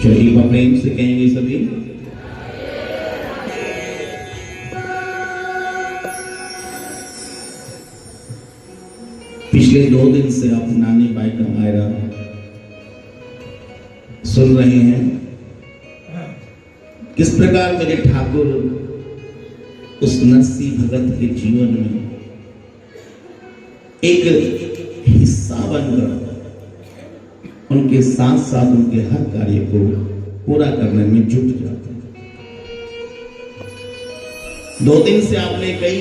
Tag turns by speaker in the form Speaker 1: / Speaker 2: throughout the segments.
Speaker 1: चलिए प्रेम से कहेंगे सभी। पिछले 2 दिन से आप नानी बाई का मायरा सुन रहे हैं। किस प्रकार मेरे ठाकुर उस नरसी भगत के जीवन में एक हिस्सा बनकर उनके साथ साथ उनके हर कार्य को पूरा करने में जुट जाते हैं। 2 दिन से आपने कई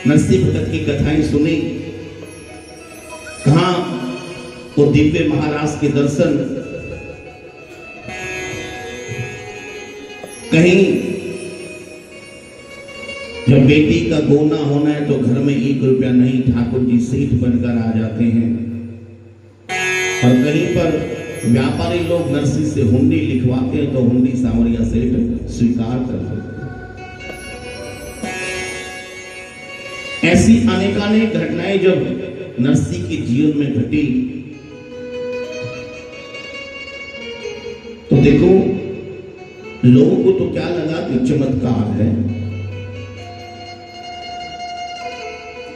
Speaker 1: नरसी भगत की कथाएं सुनी। कहां वो दिव्य महाराज के दर्शन, कहीं जब बेटी का गोना होना है तो घर में 1 रुपया नहीं, ठाकुर जी सेठ बनकर आ जाते हैं। और कहीं पर व्यापारी लोग नरसी से हुंडी लिखवाते हैं तो हुंडी सांवरिया सेठ स्वीकार कर लेते हैं। ऐसी अनेकानेक घटनाएं जब नरसी के जीवन में घटी तो देखो, लोगों को तो क्या लगा कि चमत्कार है।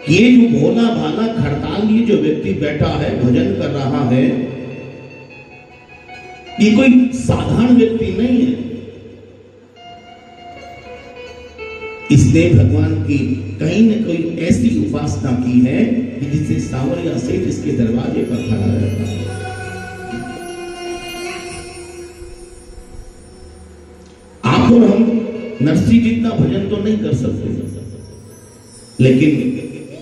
Speaker 1: ये जो भोला भाला खड़ताल लिए जो व्यक्ति बैठा है, भजन कर रहा है, ये कोई साधारण व्यक्ति नहीं है। इसने भगवान की कहीं न कहीं ऐसी उपासना की है कि जिससे सांवरिया सेठ इसके दरवाजे पर खड़ा रहता है। आप और हम नरसी जितना भजन तो नहीं कर सकते, लेकिन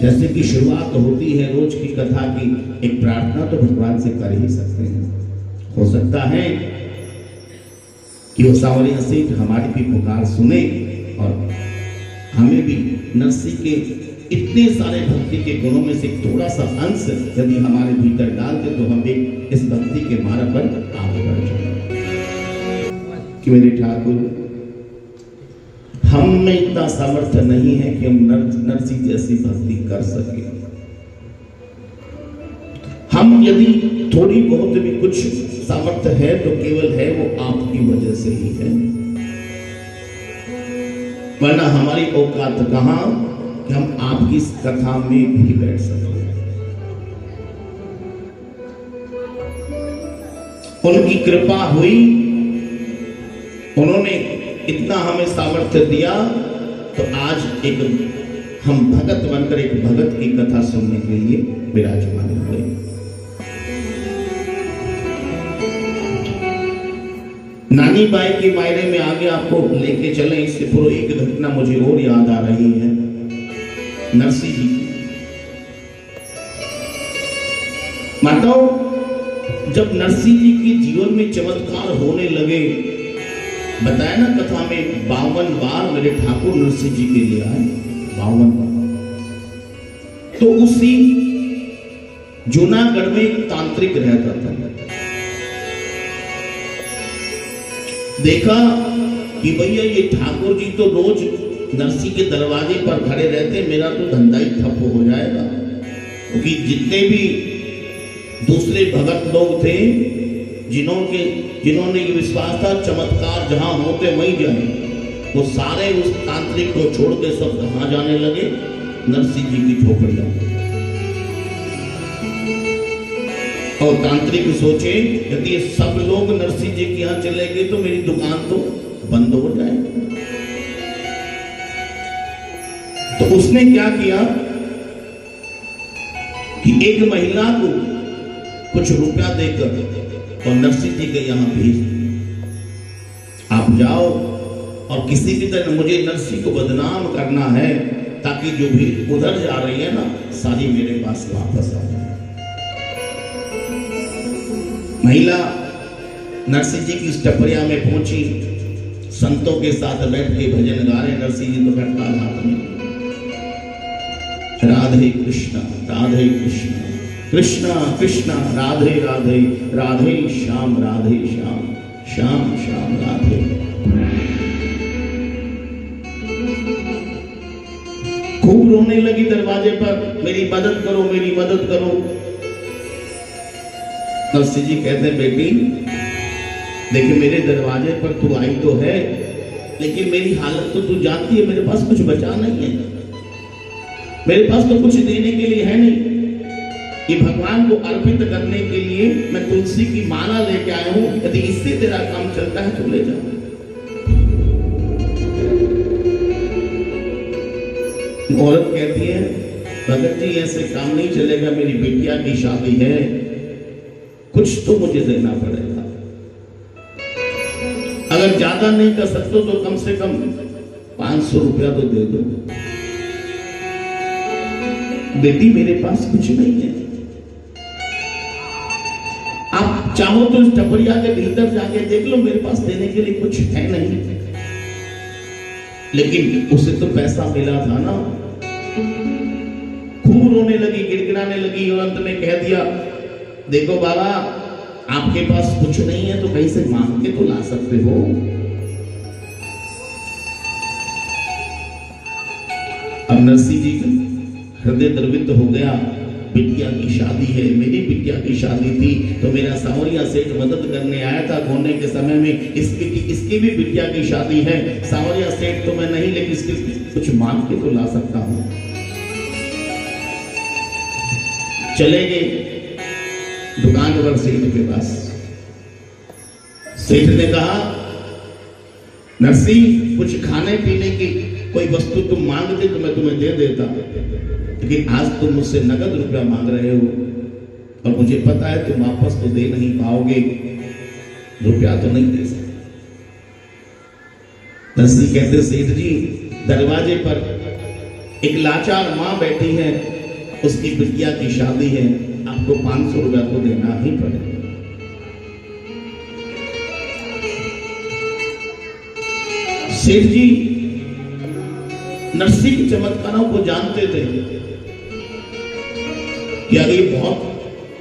Speaker 1: जैसे कि शुरुआत होती है रोज की कथा की, एक प्रार्थना तो भगवान से कर ही सकते हैं। हो सकता है कि वो सांवरिया सेठ हमारी भी पुकार सुने और हमें भी नरसी के इतने सारे भक्ति के गुणों में से थोड़ा सा अंश यदि हमारे भीतर डालते तो हम एक इस भक्ति के मार्ग पर आगे बढ़ जाएंगे। कि मेरे ठाकुर, हम में इतना सामर्थ्य नहीं है कि हम नरसी जैसी भक्ति कर सके। हम यदि थोड़ी बहुत भी कुछ सामर्थ्य है तो केवल है वो आपकी वजह से ही है, वरना हमारी औकात कहां कि हम आपकी इस कथा में भी बैठ सकें। उनकी कृपा हुई, उन्होंने इतना हमें सामर्थ्य दिया तो आज एक हम भगत बनकर एक भगत की कथा सुनने के लिए विराजमान हुए। नानी बाई के मायरे में आगे आपको लेके चले, इससे पूर्व एक घटना मुझे और याद आ रही है। नरसी जी माताओं, जब नरसी जी के जीवन में चमत्कार होने लगे, बताया ना कथा में 52 बार मेरे ठाकुर नरसी जी के लिए आए, 52 बार। तो उसी जूनागढ़ में एक तांत्रिक रहता था। देखा कि भैया ये ठाकुर जी तो रोज नरसी के दरवाजे पर खड़े रहते, मेरा तो धंधा ही ठप हो जाएगा। क्योंकि जितने भी दूसरे भगत लोग थे जिन्होंने ये विश्वास था चमत्कार जहां होते वहीं जाए, वो सारे उस तांत्रिक को छोड़ के सब कहां जाने लगे? नरसी जी की झोपड़ियां। और तांत्रिक सोचे यदि सब लोग नरसी जी के यहां चले गए तो मेरी दुकान तो बंद हो जाएगी। तो उसने क्या किया कि एक महिला को कुछ रुपया देकर और नरसी जी के यहां भेज, आप जाओ और किसी भी तरह मुझे नरसी को बदनाम करना है ताकि जो भी उधर जा रही है ना सारी मेरे पास वापस आ जाए। महिला नरसी जी की टपरिया में पहुंची, संतों के साथ बैठ के भजन गा रहे। नरसी जी तो खटकाल हाथ में, राधे कृष्णा राधे कृष्णा कृष्णा कृष्णा राधे राधे राधे श्याम राधे श्याम श्याम श्याम राधे। खूब रोने लगी दरवाजे पर, मेरी मदद करो मेरी मदद करो। नरसी जी कहते बेटी देखिए मेरे दरवाजे पर तू आई तो है, लेकिन मेरी हालत तो तू जानती है, मेरे पास कुछ बचा नहीं है, मेरे पास तो कुछ देने के लिए है नहीं। कि भगवान को अर्पित करने के लिए मैं तुलसी की माला लेके आया हूं, यदि इससे तेरा काम चलता है तो ले जा। औरत कहती है भगत जी ऐसे काम नहीं चलेगा, मेरी बिटिया की शादी है, कुछ तो मुझे देना पड़ेगा। अगर ज्यादा नहीं कर सकते तो कम से कम 500 रुपया तो दे दो। बेटी मेरे पास कुछ नहीं है, आप चाहो तो इस टपरिया के भीतर जाके देख लो, मेरे पास देने के लिए कुछ है नहीं। लेकिन उसे तो पैसा मिला था ना। खूब रोने लगी, गिड़गिड़ाने लगी और अंत में कह दिया देखो बाबा आपके पास कुछ नहीं है तो कहीं से मांग के तो ला सकते हो। अब नरसिंह जी हृदय द्रवित हो गया, बिटिया की शादी है, मेरी बिटिया की शादी थी तो मेरा सांवरिया सेठ मदद करने आया था खोने के समय में, इसकी भी बिटिया की शादी है, सांवरिया सेठ तो मैं नहीं लेकिन इसके कुछ मांग के तो ला सकता हूं। चले गए दुकान पर सेठ के पास। सेठ ने कहा नरसिंह कुछ खाने पीने की कोई वस्तु तुम मांग दे तो मैं तुम्हें दे देता, लेकिन आज तुम मुझसे नगद रुपया मांग रहे हो और मुझे पता है तुम वापस तो दे नहीं पाओगे, रुपया तो नहीं दे सकते। नरसिंह कहते सेठ जी दरवाजे पर एक लाचार मां बैठी है, उसकी बिटिया की शादी है, आपको 500 रुपया तो देना ही पड़ेगा। सेठ जी नरसिंह के चमत्कारों को जानते थे कि अगर ये बहुत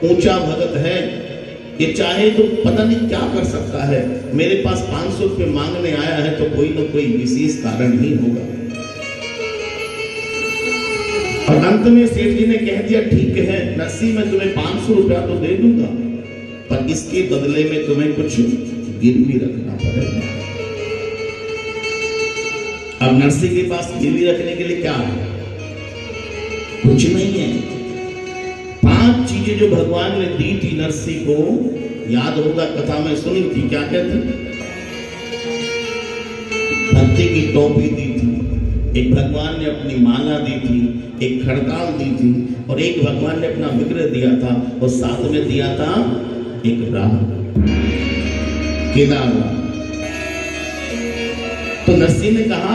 Speaker 1: ऊंचा भगत है, ये चाहे तो पता नहीं क्या कर सकता है, मेरे पास 500 रुपये मांगने आया है तो कोई ना कोई विशेष कारण ही होगा। और अंत में सेठ जी ने कह दिया ठीक है नरसिंह मैं तुम्हें 500 रुपया तो दे दूंगा, पर इसके बदले में तुम्हें कुछ गिरवी रखना पड़ेगा। अब नरसिंह के पास गिरवी रखने के लिए क्या है? कुछ नहीं है। 5 चीजें जो भगवान ने दी थी नरसिंह को, याद होगा कथा में सुनी थी, क्या कहती? भक्ति की टोपी दी थी, एक भगवान ने अपनी माला दी थी, एक खड़ताल दी थी और एक भगवान ने अपना विग्रह दिया था और साथ में दिया था एक राग, केदार राग। तो नरसिंह ने कहा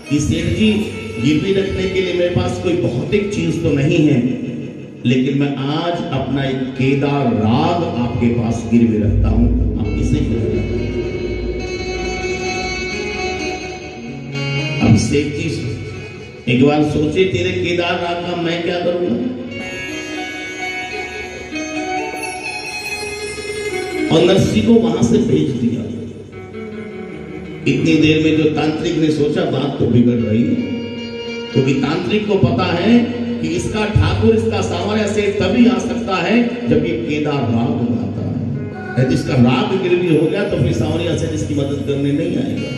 Speaker 1: कि सेठ जी गिरवी रखने के लिए मेरे पास कोई भौतिक चीज तो नहीं है, लेकिन मैं आज अपना एक केदार राग आपके पास गिरवी रखता हूं, आप इसे अब सेठ जी एक बार सोचे तेरे केदार राग का मैं क्या करूंगा। और नरसिंह को वहां से भेज दिया। इतनी देर में जो तांत्रिक ने सोचा बात तो बिगड़ रही है, क्योंकि तांत्रिक को पता है कि इसका ठाकुर इसका सांवरिया सेठ तभी आ सकता है जब ये केदार राग गाता है। यदि इसका राग गिरवी हो गया तो फिर सांवरिया सेठ इसकी मदद करने नहीं आएगा।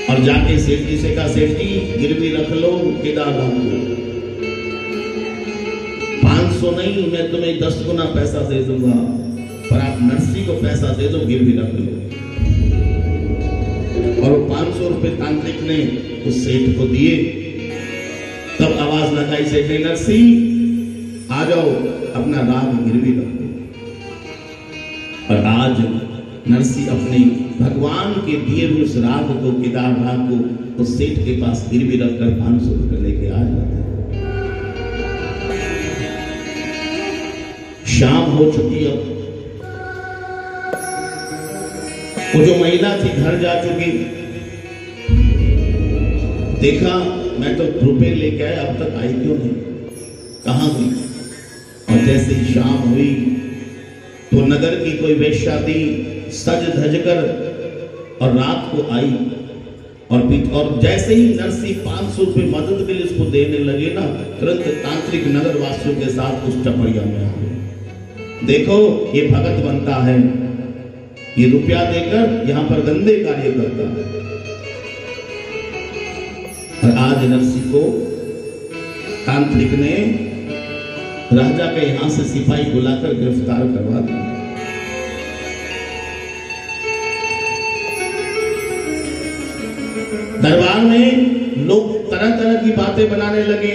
Speaker 1: और जाके सेठ जी से कहा सेठ जी गिरवी रख लो केदार राग को, 500 नहीं मैं तुम्हें 10 गुना पैसा दे दूंगा, पर आप नरसिंह को पैसा दे दो, गिरवी रख लो। और 500 रुपए तांत्रिक ने उस सेठ को दिए। तब आवाज लगाई सेठ ने नरसिंह आ जाओ अपना राग गिरवी रखो। और आज नरसिंह अपने भगवान के दिए हुए उस राग को, केदार राग को उस सेठ के पास गिरवी रखकर 500 रुपए लेके आ जाते। शाम हो चुकी, अब वो जो महिला थी घर जा चुकी। देखा मैं तो रुपए लेके आया, अब तक आई क्यों नहीं, कहां गई? और जैसे ही शाम हुई तो नगर की कोई वेश्या थी सज धज कर और रात को आई और जैसे ही नरसिंह 500 रुपए मदद के लिए उसको देने लगे ना, तुरंत तांत्रिक नगर वासियों के साथ उस टपरिया में आ गए। देखो ये भगत बनता है, ये रुपया देकर यहां पर गंदे कार्य करता है। और आज नरसी को तांत्रिक ने राजा के यहां से सिपाही बुलाकर गिरफ्तार करवा दिया। दरबार में लोग तरह तरह की बातें बनाने लगे।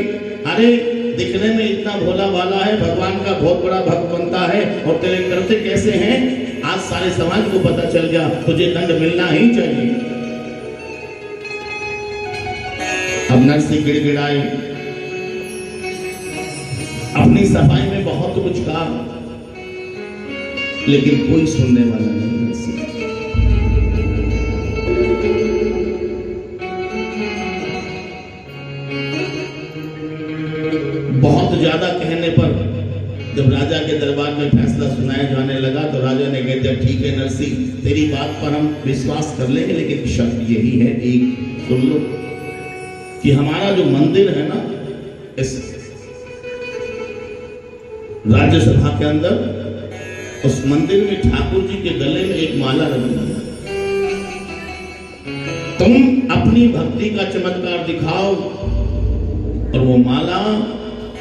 Speaker 1: अरे दिखने में इतना भोला भाला है, भगवान का बहुत बड़ा भक्त बनता है और तेरे करते कैसे हैं? आज सारे समाज को पता चल गया, तुझे दंड मिलना ही चाहिए। अब नरसी गिड़गिड़ाए, अपनी सफाई में बहुत कुछ कहा, लेकिन कोई सुनने वाला नहीं। नरसी बहुत ज्यादा कहने पर जब राजा के दरबार में फैसला सुनाया जाने लगा तो राजा ने कह दिया, ठीक है नरसी, तेरी बात पर हम विश्वास कर लेंगे, लेकिन शर्त यही है, एक सुन लो, कि हमारा जो मंदिर है ना, इस राज्यसभा के अंदर, उस मंदिर में ठाकुर जी के गले में एक माला रखना है। तुम अपनी भक्ति का चमत्कार दिखाओ और वो माला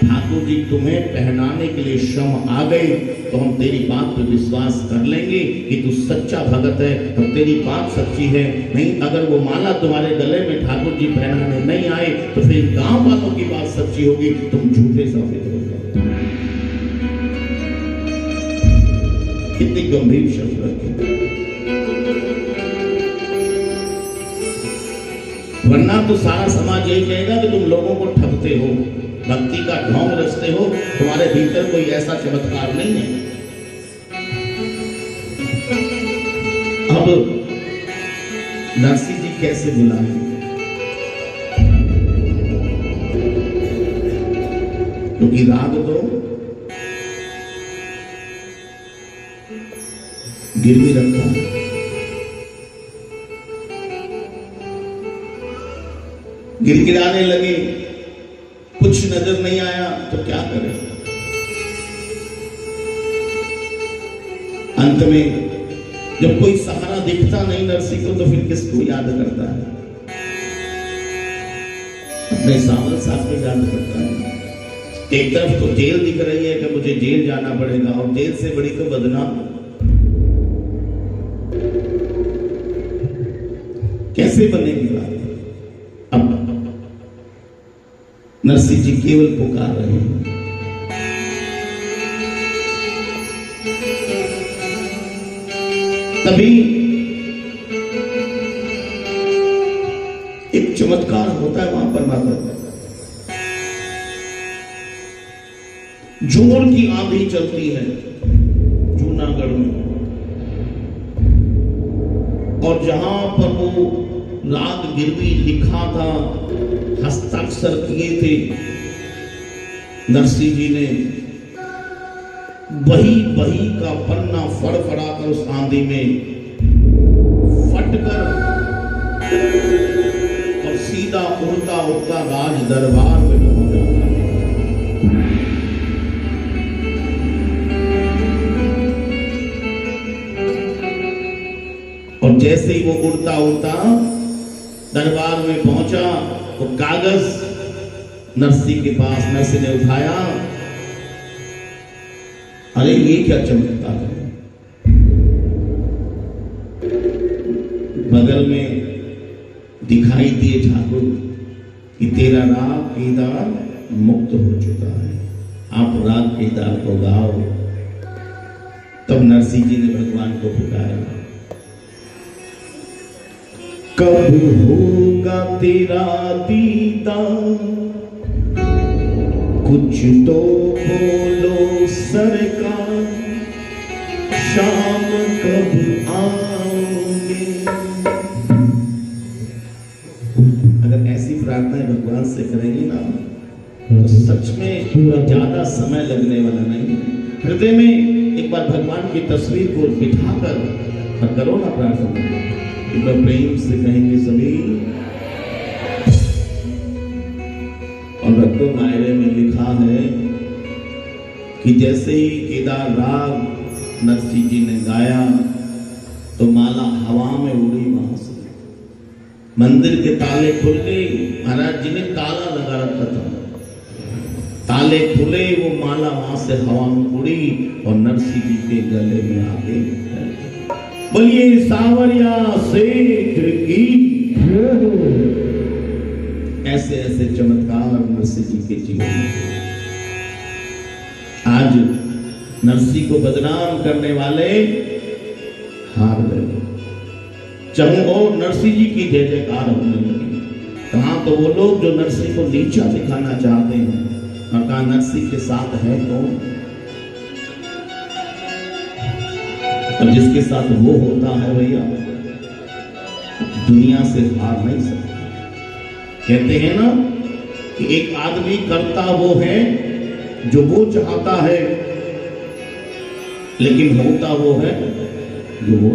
Speaker 1: ठाकुर जी तुम्हें पहनाने के लिए श्रम आ गए तो हम तेरी बात पर विश्वास कर लेंगे कि तू सच्चा भगत है और तेरी बात सच्ची है। नहीं, अगर वो माला तुम्हारे गले में ठाकुर जी पहनाने नहीं आए तो फिर गांव वालों की बात सच्ची होगी, तुम झूठे साबित हो जाओ। कितनी गंभीर शब्द रखे, वरना तो सारा समाज यही कहेगा कि तुम लोगों को ठगते हो, भक्ति का ढोंग रचते हो, तुम्हारे भीतर कोई ऐसा चमत्कार नहीं है। अब नरसी जी कैसे बुलाएंगे? क्योंकि राग तो गिरवी रखा है। गिड़गिड़ाने लगे, कुछ नजर नहीं आया तो क्या करें? अंत में जब कोई सहारा दिखता नहीं नरसी को तो फिर किसको याद करता है? अपने सावल साहब को याद करता है। एक तरफ तो जेल दिख रही है कि मुझे जेल जाना पड़ेगा, और जेल से बड़ी तो बदनाम। कैसे बनेगी बात? अब नरसी जी केवल पुकार रहे हैं। तभी एक चमत्कार होता है वहां पर माता। जोर की आंधी चलती है जूनागढ़ में, और जहां पर वो राग गिरवी लिखा था, हस्ताक्षर किए थे, नरसी जी ने वही बही का पन्ना फड़फड़ाकर उस आंधी में फटकर और सीधा उड़ता उड़ता राज दरबार में पहुंच जाता। और जैसे ही वो उड़ता उड़ता दरबार में पहुंचा तो कागज नरसी के पास, नरसी ने उठाया। अरे ये क्या चमत्कार है? बगल में दिखाई दिए ठाकुर कि तेरा राग केदार मुक्त हो चुका है, आप राग केदार को गाओ। तब नरसी जी ने भगवान को पुकारा, कब होगा तेरा दीदार, कुछ तो बोलो सरकार, शाम कब आओगे? अगर ऐसी प्रार्थनाएं भगवान से करेंगे ना तो सच में ज्यादा समय लगने वाला नहीं। हृदय में एक बार भगवान की तस्वीर को बिठाकर और करो ना प्रार्थना, एक बार प्रेम से कहेंगे सभी। और भक्तों नायरे में लिखा है कि जैसे ही केदार राग नरसी जी ने गाया मंदिर के ताले खुल गए, महाराज जी ने ताला लगा रखा था, ताले खुले, वो माला वहां से हवा में उड़ी और नरसिंह जी के गले में आ गई। बोलिए सावरिया सेठ की। ऐसे ऐसे चमत्कार नरसिंह जी के जीवन में। आज नरसिंह को बदनाम करने वाले हार गए। चाहूं और नरसिंह जी की जय जयकार होने लगी। कहां तो वो लोग जो नरसिंह को नीचा दिखाना चाहते हैं, और कहा नरसिंह के साथ है कौन? और जिसके साथ वो होता है भैया, दुनिया से हार नहीं सकता। कहते हैं ना कि एक आदमी करता वो है जो वो चाहता है, लेकिन होता वो है जो वो।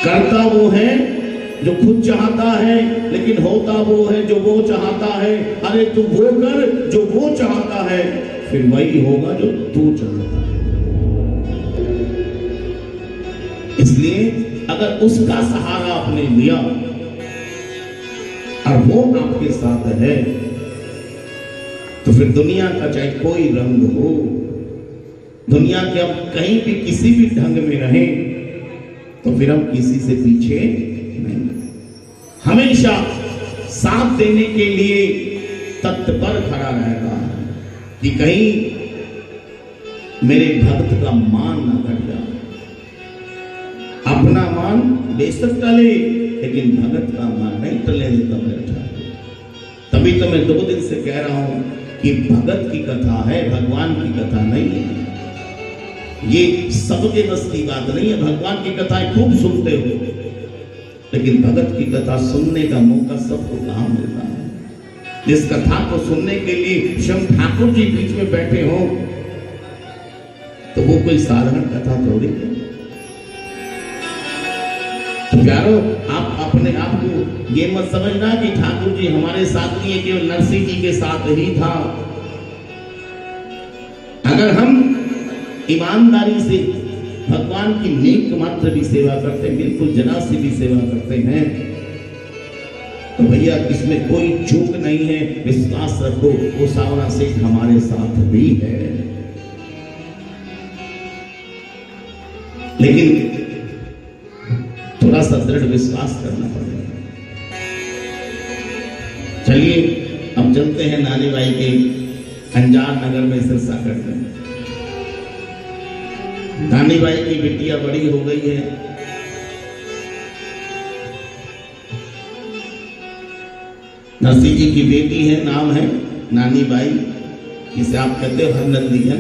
Speaker 1: करता वो है जो खुद चाहता है, लेकिन होता वो है जो वो चाहता है। अरे तू वो कर जो वो चाहता है, फिर वही होगा जो तू चाहता है। इसलिए अगर उसका सहारा आपने लिया और वो आपके साथ है, तो फिर दुनिया का चाहे कोई रंग हो, दुनिया के हम कहीं भी किसी भी ढंग में रहें, तो फिर हम किसी से पीछे नहीं। हमेशा साथ देने के लिए तत्पर खड़ा रहेगा कि कहीं मेरे भक्त का मान ना घट जाए। अपना मान बेशक टले, लेकिन भगत का मान नहीं टले देता बैठा। तभी तो मैं 2 दिन से कह रहा हूं कि भगत की कथा है, भगवान की कथा नहीं है। ये सबके बस की बात नहीं है। भगवान की कथाएं खूब सुनते हो, लेकिन भगत की कथा सुनने का मौका सबको कहां मिलता है। जिस कथा को सुनने के लिए स्वयं ठाकुर जी बीच में बैठे हो, तो वो कोई साधारण कथा थोड़ी है। तो प्यारो, आप अपने आप को ये मत समझना कि ठाकुर जी हमारे साथ नहीं है, केवल नरसिंह जी के साथ ही था। अगर हम ईमानदारी से भगवान की नेक मात्र भी सेवा करते हैं, बिल्कुल जना से भी सेवा करते हैं, तो भैया इसमें कोई चूक नहीं है। विश्वास रखो, वो सावरा सेठ हमारे साथ भी है। लेकिन थोड़ा सा दृढ़ विश्वास करना पड़ेगा। चलिए अब चलते हैं नानी बाई के अंजार नगर में सिरसा करते हैं। नानी बाई की बिटिया बड़ी हो गई है। नरसिंह जी की बेटी है, नाम है नानी बाई, जिसे आप कहते हो हरनंदी है।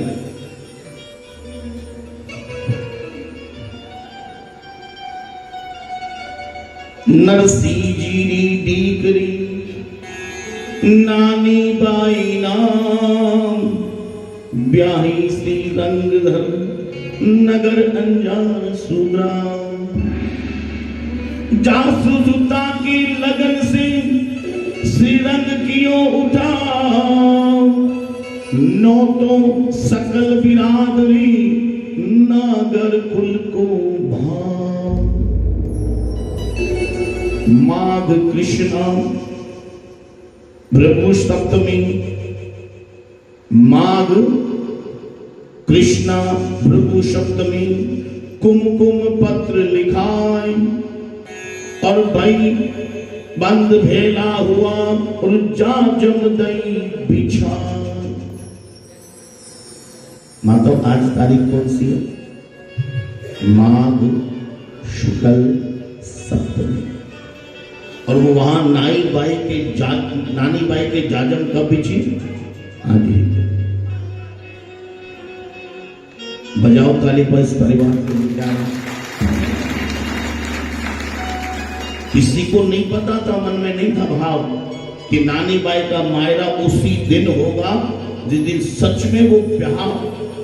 Speaker 1: नरसिंह जी री डीकरी नानी बाई नाम, ब्याही श्री रंगधर नगर अंजार सुग्राम। जासूसुता की लगन से श्रीरंग कियो उठा, नौतों सकल बिरादरी नागर कुल को भाव। माघ कृष्णा भृगु सप्तमी, माघ कृष्णा भृगु सप्तमी, कुमकुम पत्र लिखाए और भाई बंद भेला हुआ और जा जम दई बिछा। मातो आज तारीख कौन सी है? माघ शुक्ल सप्तमी। और वो वहां नानी बाई के जाजम कब बिछी? आज ही। बजाओ ताली पर इस परिवार को विचार। किसी को नहीं पता था, मन में नहीं था भाव कि नानी बाई का मायरा उसी दिन होगा जिस दिन सच में वो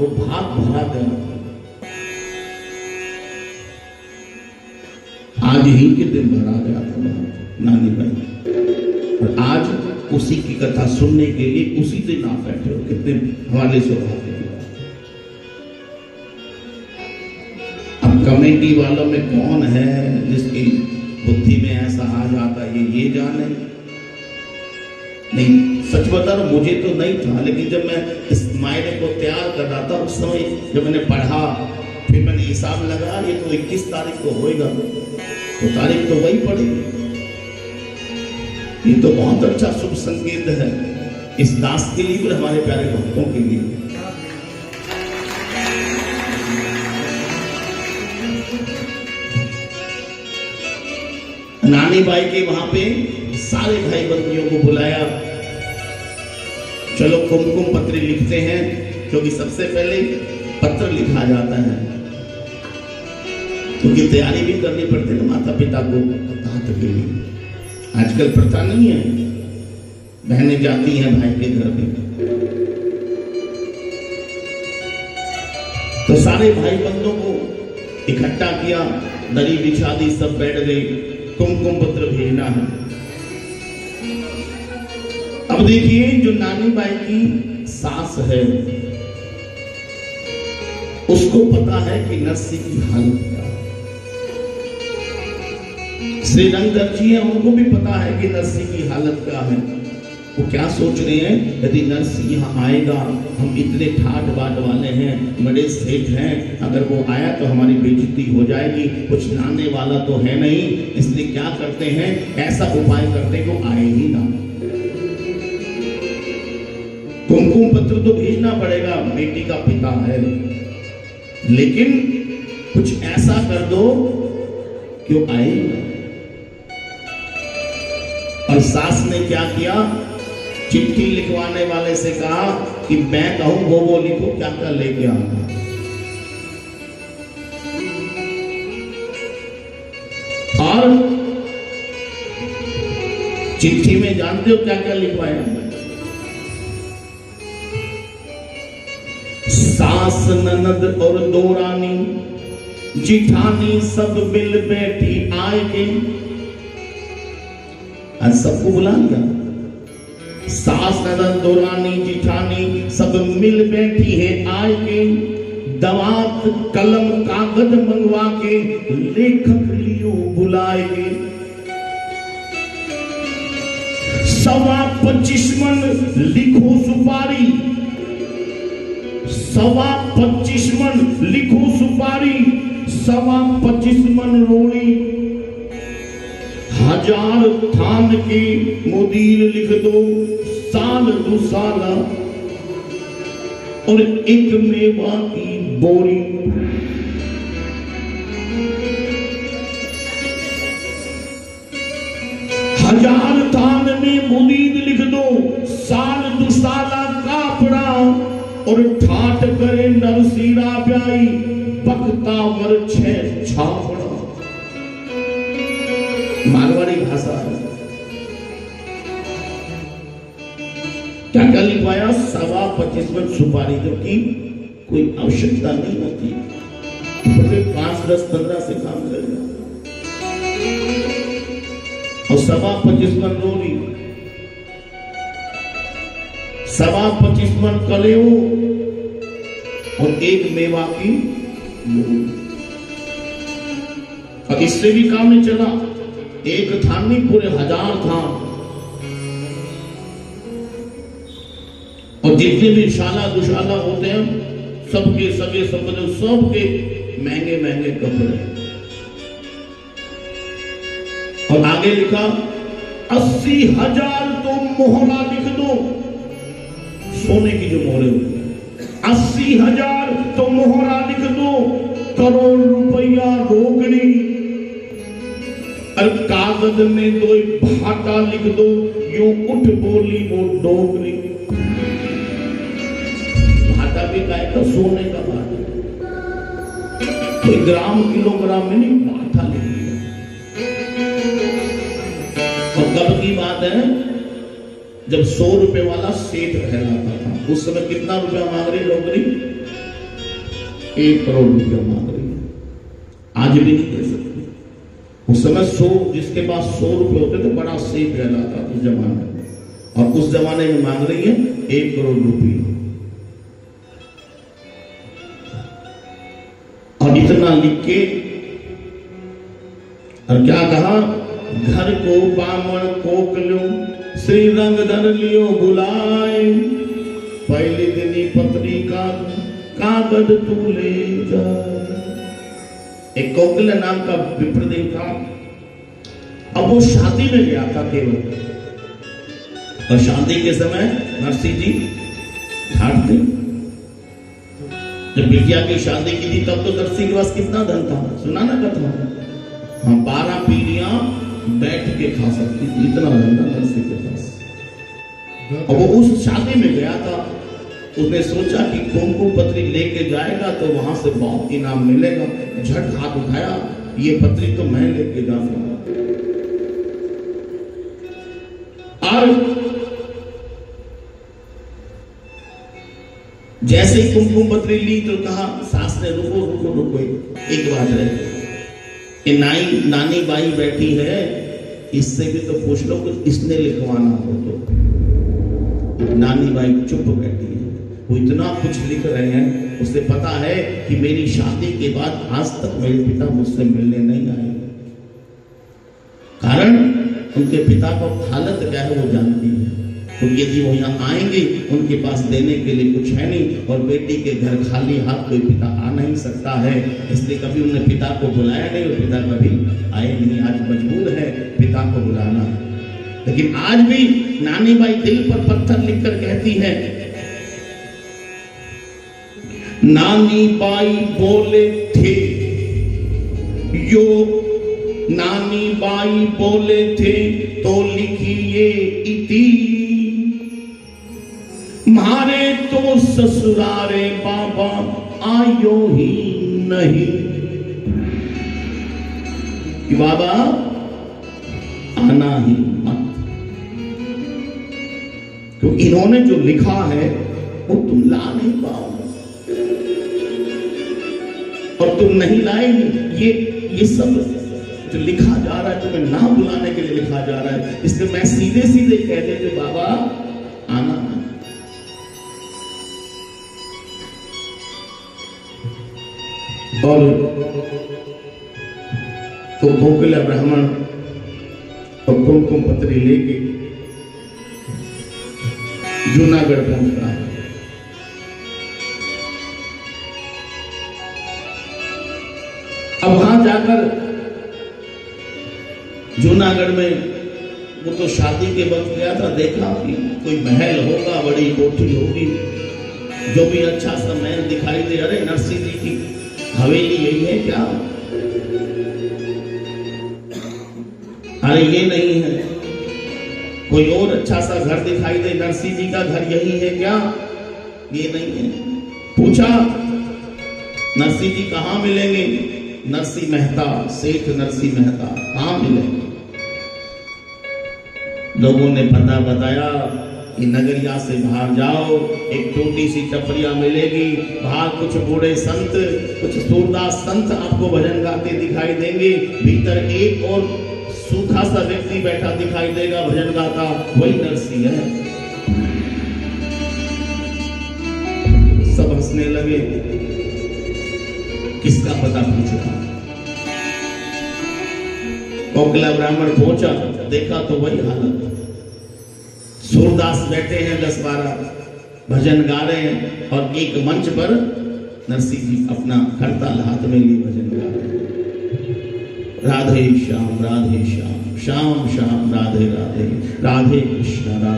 Speaker 1: भाग भरा गया। आज ही के दिन भरा गया था नानी बाई। और आज उसी की कथा सुनने के लिए उसी दिन आप बैठे हो। कितने हवाले से कमेटी वालों में कौन है जिसकी बुद्धि में ऐसा आ जाता है ये जाने। नहीं, सच बता रहा मुझे तो नहीं था, लेकिन जब मैं इस मायने को तैयार कर रहा था उस समय जब मैंने पढ़ा, फिर मैंने हिसाब लगा ये तो 21 तारीख को होएगा, तो तारीख तो वही पड़ेगी। ये तो बहुत अच्छा शुभ संकेत है इस दास के लिए और हमारे प्यारे भक्तों के लिए। नानी बाई के वहां पे सारे भाई बंदियों को बुलाया, चलो कुमकुम पत्र लिखते हैं, क्योंकि सबसे पहले पत्र लिखा जाता है, क्योंकि तैयारी भी करनी पड़ती है माता पिता को दांत के लिए। आजकल प्रथा नहीं है, बहनें जाती हैं भाई के घर में, तो सारे भाई बंदों को इकट्ठा किया, दरी बिछा दी, सब बैठ गए, कुमकुम पत्र भेजना है। अब देखिए जो नानी बाई की सास है उसको पता है कि नरसी की हालत क्या है, श्री रंगधर जी है उनको भी पता है कि नरसी की हालत क्या है। वो क्या सोच रहे हैं, यदि नरसी यहाँ आएगा, हम इतने ठाट बाट वाले हैं, बड़े सेठ हैं, अगर वो आया तो हमारी बेइज्जती हो जाएगी, कुछ लाने वाला तो है नहीं, इसलिए क्या करते हैं, ऐसा उपाय करते को आए ही ना। कुमकुम पत्र तो भेजना पड़ेगा, बेटी का पिता है, लेकिन कुछ ऐसा कर दो क्यों आए ना। और सास ने क्या किया, चिट्ठी लिखवाने वाले से कहा कि मैं कहूं वो लिखो, क्या क्या लेके आना। और चिट्ठी में जानते हो क्या क्या लिखवाया, सास ननद और दो रानी जिठानी सब मिल बैठी आएंगे। आज सबको बुला लिया, सास ननद दो रानी जिठानी सब मिल बैठी है आएंगे, दवात कलम कागज मंगवा के लेखक लियो बुलाएंगे। 25 मन लिखो सुपारी, 25 मन लिखो सुपारी, 25 मन रोड़ी, 1000 थान की मुदीर लिख दो, साल दुसाला और एक मेवा की बोरी। हजार थान में मुदीर लिख दो, साल दुसाला कापड़ा और ठाट करे नरसीरा प्याई, बख्तावर 6 छापड़ा। मारवाड़ी भाषा है। क्या क्या लिखवाया, 25 मन सुपारी, जबकि कोई आवश्यकता नहीं होती, 5, 10, 15 से काम करेगा। और 25 मन रोली, 25 मन कलेऊ और एक मेवा की मूली। अब इससे भी काम नहीं चला, एक थान नहीं पूरे 1000 थान, और जितने भी शाला दुशाला होते हैं सबके सगे संबंध, सबके महंगे महंगे कपड़े। और आगे लिखा 80,000 तो मोहरा लिख दो, सोने की जो मोहरे होती है, 80,000 तो मोहरा लिख दो, करोड़ रुपया रोकड़ी, और कागज में 2 भाटा लिख दो, यूं उठ बोली वो डोगरी। भाटा भी गाय का, सोने का भाटा, कोई ग्राम किलोग्राम में नहीं, भाटा लिख दिया। और कब की बात है, जब 100 रुपए वाला सेठ कहलाता था, उस समय कितना रुपया मांग रही डोगरी, 1 करोड़ रुपया मांग रही है। आज भी नहीं दे सकते। उस समय 100, जिसके पास 100 रुपए होते थे बड़ा सेठ कहलाता उस जमाने में, और उस जमाने में मांग रही है 1 करोड़ रुपये। और इतना लिख के और क्या कहा, घर को बामण कोकलो श्री रंग धर लियो बुलाए, पहले दिन ही पत्री का कागज तू ले जा। एक कोकिल नाम का विप्रदेव था। अब वो शादी में गया था केवल, और शादी के समय नरसिंह जी ठाट थे। जब बिटिया की शादी की थी तब तो नरसिंह के पास कितना धन था, सुना ना कथा। हम 12 पीढ़ियां बैठ के खा सकती थी, इतना धन था नरसिंह के पास। और वो उस शादी में गया था, उसने सोचा कि कुमकुम पत्री लेके जाएगा तो वहां से बहुत इनाम मिलेगा। झट हाथ उठाया, ये पत्री तो मैं लेके जाऊंगा। और जैसे ही कुमकुम पत्री ली तो कहा, सास ने रुको रुको रुको, एक बात है, कि नानी बाई बैठी है, इससे भी तो पूछ लो कि इसने लिखवाना हो तो। नानी बाई चुप बैठी है, वो इतना कुछ लिख रहे हैं, उसे पता है कि मेरी शादी के बाद आज तक मेरे पिता मुझसे मिलने नहीं आए। कारण उनके पिता का हालत क्या है वो जानती है, तो यदि वो यहाँ आएंगे उनके पास देने के लिए कुछ है नहीं, और बेटी के घर खाली हाथ कोई पिता आ नहीं सकता है, इसलिए कभी उन्होंने पिता को बुलाया नहीं और पिता कभी आए नहीं। आज मजबूर है पिता को बुलाना। लेकिन आज भी नानी बाई दिल पर पत्थर लिखकर कहती है, नानी बाई बोले थे यो, नानी बाई बोले थे तो लिखिए इति, मारे तो ससुरारे बाबा आयो ही नहीं। कि बाबा आना ही मत, तो इन्होंने जो लिखा है वो तुम ला नहीं पाओगे, और तुम नहीं लाएंगे। ये सब जो लिखा जा रहा है तुम्हें ना बुलाने के लिए लिखा जा रहा है, इसलिए मैं सीधे सीधे कह देते बाबा आना। और तो कोकिला ब्राह्मण और कुमकुम पत्री लेके जूनागढ़ पहुंचता है। अब वहां जाकर जूनागढ़ में वो तो शादी के वक्त गया था, देखा कि कोई महल होगा, बड़ी कोठी होगी, जो भी अच्छा सा महल दिखाई दे। अरे नरसिंह जी की हवेली यही है क्या? अरे ये नहीं है। कोई और अच्छा सा घर दिखाई दे, नरसिंह जी का घर यही है क्या? ये नहीं है। पूछा नरसिंह जी कहाँ मिलेंगे? नरसिंह मेहता, सेठ नरसिंह मेहता कहाँ मिलेंगे? लोगों ने पता बताया कि नगरिया से बाहर जाओ, एक टूटी सी टपरिया मिलेगी, बाहर कुछ बूढ़े संत, कुछ सूरदास संत आपको भजन गाते दिखाई देंगे, भीतर एक और सूखा सा व्यक्ति बैठा दिखाई देगा भजन गाता, वही नरसिंह है। सब हंसने लगे, किसका पता पूछा। कोकिला ब्राह्मण पहुंचा, देखा तो वही हालत, सूरदास बैठे हैं 10-12 भजन गा रहे हैं, और एक मंच पर नरसिंह जी अपना करताल हाथ में लिए भजन गा रहे हैं। राधे श्याम राधे श्याम, श्याम श्याम राधे राधे, राधे कृष्णा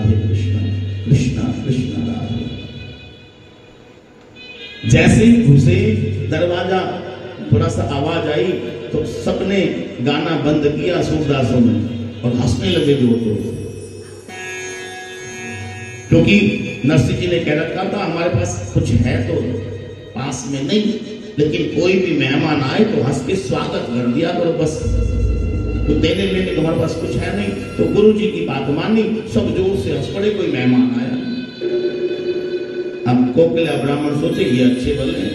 Speaker 1: कृष्णा कृष्णा राधे। जैसे ही घुसे, दरवाजा थोड़ा सा आवाज आई तो सबने गाना बंद किया सूरदासों ने, और हंसने लगे जोर जोर से, क्योंकि नरसिंह जी ने कह रखा था हमारे पास कुछ है तो पास में नहीं, लेकिन कोई भी मेहमान आए तो हंस के स्वागत कर दिया करो बस, तो देने लेने को हमारे पास कुछ है नहीं। तो गुरु जी की बात मानी, सब जोर से हंस पड़े, कोई मेहमान आया। अब कोकिला ब्राह्मण सोचे ये अच्छे बने,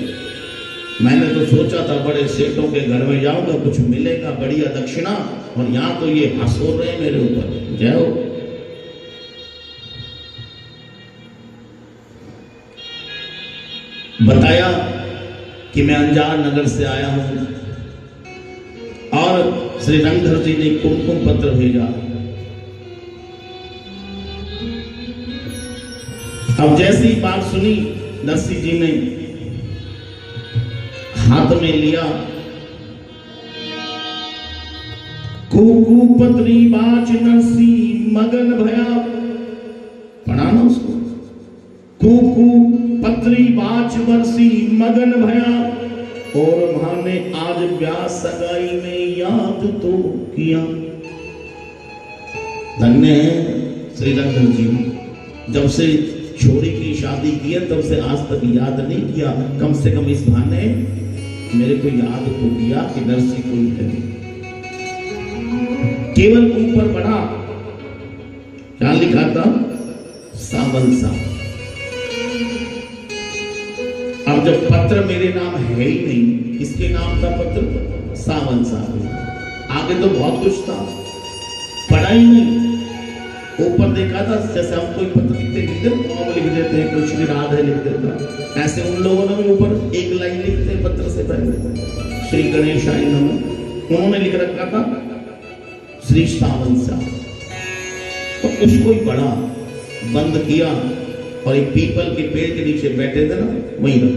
Speaker 1: मैंने तो सोचा था बड़े सेठों के घर में जाऊंगा, कुछ मिलेगा, बढ़िया दक्षिणा, और यहाँ तो ये हंस हो रहे मेरे ऊपर। जय हो। बताया कि मैं अंजार नगर से आया हूं और श्री रंगधर जी ने कुमकुम पत्र भेजा। अब जैसी बात सुनी, नरसिंह जी ने हाथ में लिया, कुकू पत्री बाच नरसिंह मगन भया, पढ़ा ना उसको, कुकू पत्री बाच वर्षी मगन भया, और माने आज ब्याह सगाई में याद तो किया। धन्य है श्री रंगधर जी, जब से छोरी की शादी की है तब से आज तक याद नहीं किया, कम से कम इस बहाने मेरे को याद तो किया कि नरसिंह कोई है। केवल ऊपर बढ़ा, क्या लिखा था? सावन सा। अब जब पत्र मेरे नाम है ही नहीं, किसके नाम था पत्र? सावन साहब। आगे तो बहुत कुछ था, पढ़ा ही नहीं। ऊपर देखा था, जैसे हम कोई पत्र लिखते लिख देते हैं, कोई श्री राधे लिख देता, ऐसे उन लोगों ने भी ऊपर एक लाइन लिखते हैं पत्र से पहले, श्री गणेशाय नमः। उन्होंने लिख रखा था श्री सावन साहब। तो उसको ही बड़ा बंद किया और एक पीपल के पेड़ के नीचे बैठे थे ना, वहीं रख।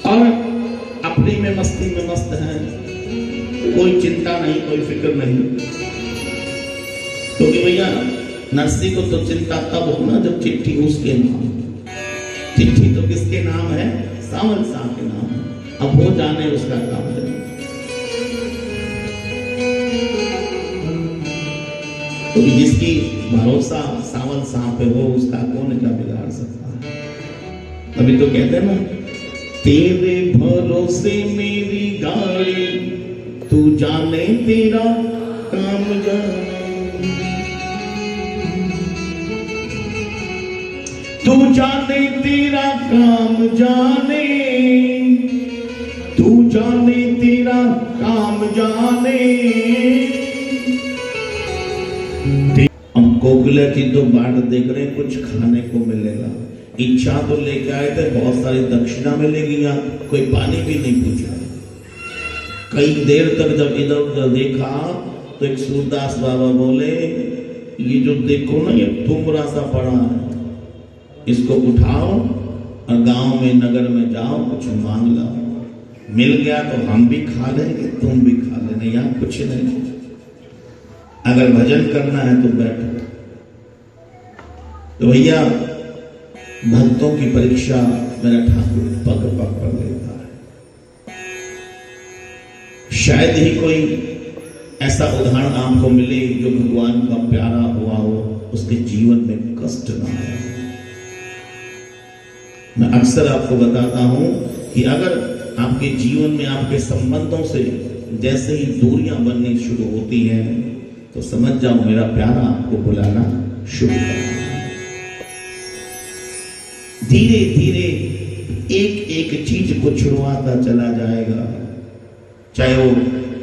Speaker 1: और अपनी में मस्ती में मस्त है, कोई चिंता नहीं, कोई फिक्र नहीं। क्योंकि भैया नरसिंह को तो चिंता तब हो ना जब चिट्ठी उसके नाम। चिट्ठी तो किसके नाम है? सावन साहब के नाम है। अब वो जाने उसका काम है। तो जिसकी भरोसा सावन साहब पे हो, उसका कौन क्या बिगाड़ सकता है? तभी तो कहते हैं ना, तेरे भरोसे मेरी गाड़ी, तू जाने तेरा काम जाने, तू जाने तेरा काम जाने, तू जाने तेरा काम जाने। हम कोकिला की तो बाट देख रहे हैं, कुछ खाने को मिलेगा। इच्छा तो लेके आए थे, बहुत सारी दक्षिणा मिलेगी, यहाँ कोई पानी भी नहीं पूछा। कई देर तक जब इधर उधर देखा तो एक सूरदास बाबा बोले, ये जो देखो ना, ये तुमरा सा पड़ा है, इसको उठाओ और गांव में नगर में जाओ, कुछ मांग लाओ। मिल गया तो हम भी खा लेंगे, तुम भी खा लेना, यहाँ कुछ नहीं। अगर भजन करना है तो बैठो। तो भैया भक्तों की परीक्षा मेरा ठाकुर पग पग पर लेता है। शायद ही कोई ऐसा उदाहरण आपको मिले जो भगवान का प्यारा हुआ हो, उसके जीवन में कष्ट ना आया। मैं अक्सर आपको बताता हूं कि अगर आपके जीवन में आपके संबंधों से जैसे ही दूरियां बननी शुरू होती हैं तो समझ जाओ मेरा प्यारा आपको बुलाना शुरू कर रहा है। धीरे धीरे एक एक चीज को छुड़वाता चला जाएगा, चाहे वो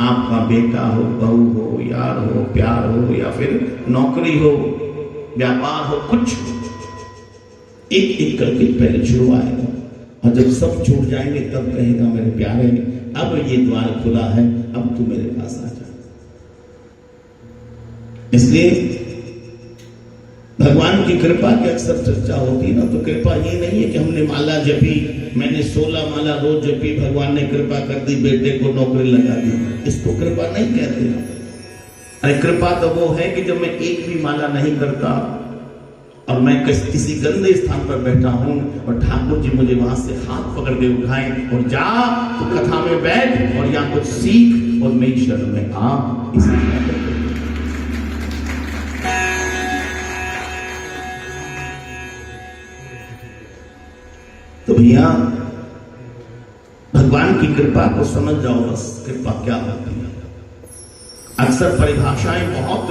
Speaker 1: आपका बेटा हो, बहू हो, यार हो, प्यार हो, या फिर नौकरी हो, व्यापार हो, कुछ एक एक करके पहले छुड़वाएगा। और जब सब छूट जाएंगे तब कहेगा मेरे प्यारे, अब ये द्वार खुला है, अब तू मेरे पास आ जा। इसलिए भगवान की कृपा की अक्सर चर्चा होती है ना, तो कृपा ये नहीं है कि हमने माला जपी, मैंने 16 माला रोज जपी, भगवान ने कृपा कर दी, बेटे को नौकरी लगा दी, इसको कृपा नहीं कहते। अरे कृपा तो वो है कि जब मैं एक भी माला नहीं करता और मैं किसी गंदे स्थान पर बैठा हूं और ठाकुर जी मुझे वहां से हाथ पकड़ के उठाएं और जा तो कथा में बैठ और यहाँ कुछ सीख और मेरी शरण में आ, इसी तो भैया भगवान की कृपा को समझ जाओ बस, कृपा क्या होती है। अक्सर परिभाषाएं बहुत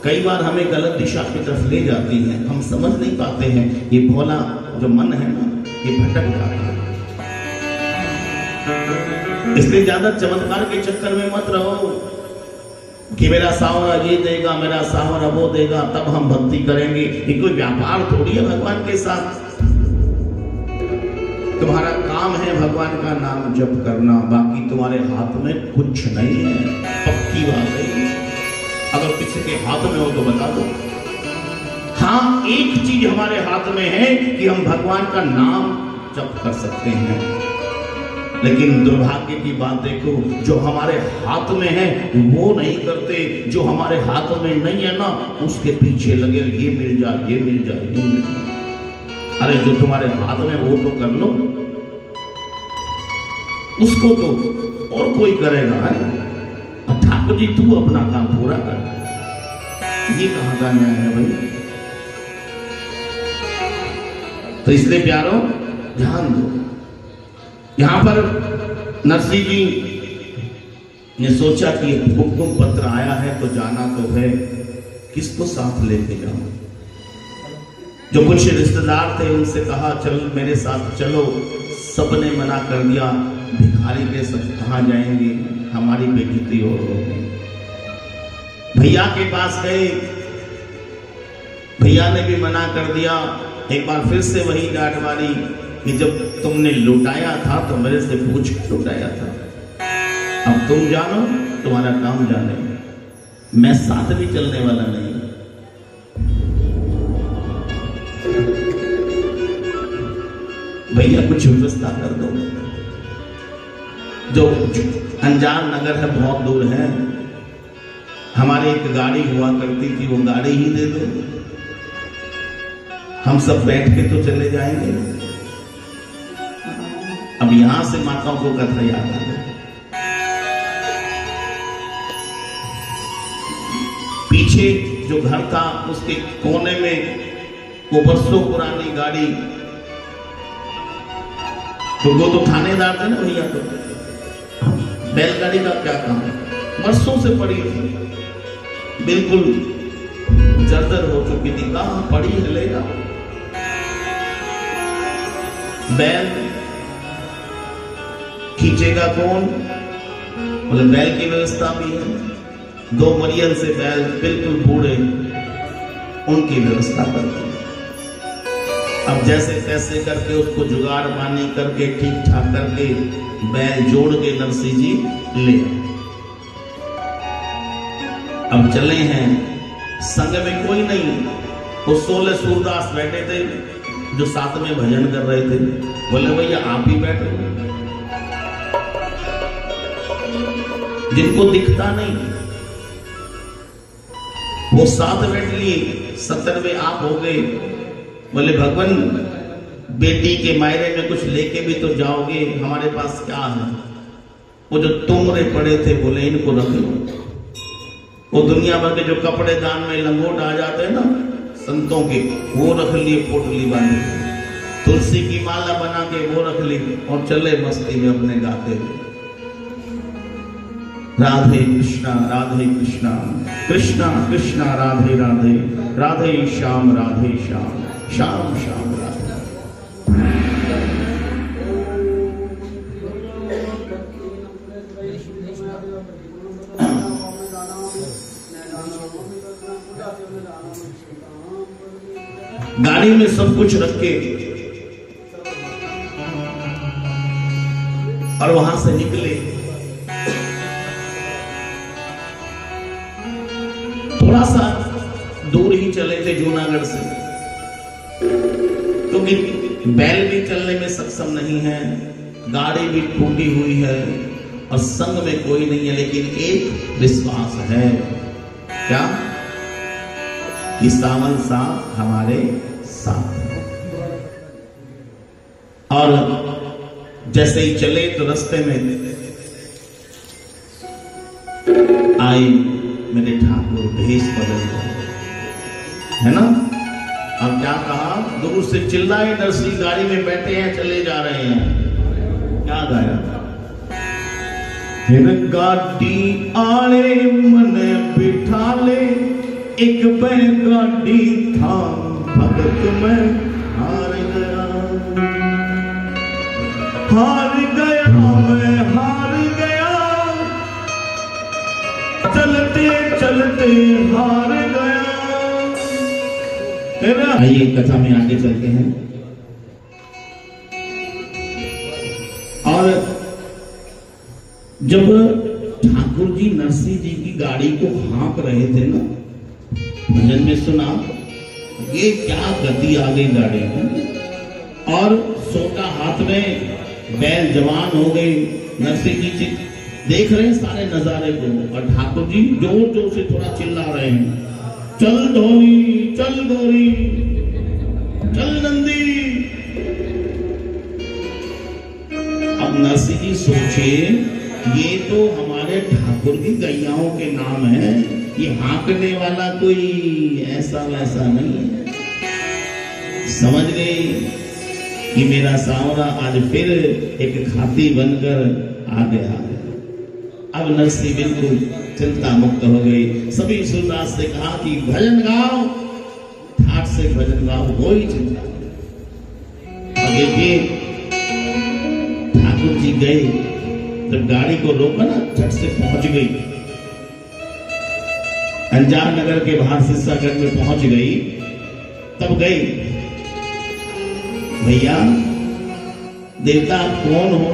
Speaker 1: कई बार हमें गलत दिशा की तरफ ले जाती हैं, हम समझ नहीं पाते हैं। ये भोला जो मन है ना, ये भटक जाता है। इसलिए ज्यादा चमत्कार के चक्कर में मत रहो। कि मेरा सावरा ये देगा, मेरा सावरा वो देगा, तब हम भक्ति करेंगे। ये कोई व्यापार थोड़ी है भगवान के साथ। तुम्हारा काम है भगवान का नाम जप करना, बाकी तुम्हारे हाथ में कुछ नहीं है। पक्की बात है, अगर किसी के हाथ में हो तो बता दो। हाँ, एक चीज हमारे हाथ में है कि हम भगवान का नाम जप कर सकते हैं, लेकिन दुर्भाग्य की बात देखो, जो हमारे हाथ में है वो नहीं करते, जो हमारे हाथ में नहीं है ना उसके पीछे लगे, ये मिल जाए, ये मिल जाए, ये मिल जाए। अरे जो तुम्हारे हाथ में वो तो कर लो, उसको तो और कोई करेगा। है ठाकुर जी तू अपना काम पूरा कर, ये कहां का न्याय है भाई। तो इसलिए प्यारों ध्यान दो। यहां पर नरसिंह जी ने सोचा कि हुक्म पत्र आया है तो जाना तो है, किसको साथ लेके जाऊं। जो कुछ रिश्तेदार थे उनसे कहा चल मेरे साथ चलो, सबने मना कर दिया। भिखारी के सब कहाँ जाएंगे, हमारी बेइज्जती हो गई। भैया के पास गए, भैया ने भी मना कर दिया। एक बार फिर से वही डांट मारी कि जब तुमने लुटाया था तो मेरे से पूछ के लुटाया था, अब तुम जानो, तुम्हारा काम जाने, मैं साथ भी चलने वाला नहीं। भैया कुछ व्यवस्था कर दो, जो अनजान नगर है बहुत दूर है, हमारी एक गाड़ी हुआ करती थी, वो गाड़ी ही दे दो, हम सब बैठ के तो चले जाएंगे। अब यहां से माताओं को कथा याद आ गई। पीछे जो घर था उसके कोने में वो बरसों पुरानी गाड़ी, तो वो तो थानेदार थे ना भैया, तो बैलगाड़ी का क्या काम, बरसों से पड़ी थी, बिल्कुल जर्जर हो चुकी थी, कहां पड़ी हिलेगा। बैल खींचेगा कौन, बोले बैल की व्यवस्था भी है, 2 मरियन से बैल बिल्कुल बूढ़े, उनकी व्यवस्था करती है। अब जैसे तैसे करके उसको जुगाड़ पानी करके ठीक ठाक करके बैल जोड़ के नरसिंह जी ले अब चले हैं। संग में कोई नहीं, वो 16 सूरदास बैठे थे जो साथ में भजन कर रहे थे। बोले भैया आप ही बैठो, जिनको दिखता नहीं वो साथ बैठ लिए, 70वें आप हो गए। बोले भगवान बेटी के मायरे में कुछ लेके भी तो जाओगे, हमारे पास क्या है। वो जो तुमरे पड़े थे बोले इनको रख लो। वो दुनिया भर के जो कपड़े दान में लंगोट आ जाते हैं ना संतों के, वो रख लिए पोटली बांधे, तुलसी की माला बना के वो रख ली और चले मस्ती में अपने गाते हुए राधे कृष्णा कृष्णा कृष्णा राधे राधे, राधे श्याम श्याम श्याम राधे। गाड़ी में सब कुछ रख के और वहां से निकले। थोड़ा सा दूर ही चले थे जूनागढ़ से, क्योंकि बैल भी चलने में सक्षम नहीं है, गाड़ी भी टूटी हुई है और संग में कोई नहीं है, लेकिन एक विश्वास है, क्या कि सावन साथ हमारे साथ। और जैसे ही चले तो रास्ते में आई मेरे ठाकुर, भेष बदल गए, है ना। अब क्या कहा, दूर से चिल्लाए, नरसिंह गाड़ी में बैठे हैं, चले जा रहे हैं। क्या गाया, फिर गाड़ी आले मन बिठा ले, एक बैलगाड़ी था भगत में हार गया, मैं हार गया, चलते है ना। आइए कथा में आगे चलते हैं। और जब ठाकुर जी नरसिंह जी की गाड़ी को हाँक रहे थे ना, भजन में सुना ये क्या गति आ गई गाड़ी में, और सोटा हाथ में, बैल जवान हो गई। नरसिंह जी देख रहे हैं सारे नजारे को, और ठाकुर जी जोर जोर से थोड़ा चिल्ला रहे हैं, चल धोरी, चल गौरी, चल नंदी। अब नरसिंह जी सोचे ये तो हमारे ठाकुर की गैयाओं के नाम है, ये हाँकने वाला कोई ऐसा वैसा नहीं है। समझ गए कि मेरा सांवरा आज फिर एक खाती बनकर आ गया। अब नरसिंह बिल्कुल चिंता मुक्त हो गई। सभी सूरदास से कहा कि भजन गाओ, ठाट से भजन गाओ, कोई चिंता नहीं। और देखिए ठाकुर जी गए, जब गाड़ी को रोका ना, झट से पहुंच गई। अंजार नगर के बाहर सिस्सागढ़ में पहुंच गई। तब गई, भैया देवता आप कौन हो?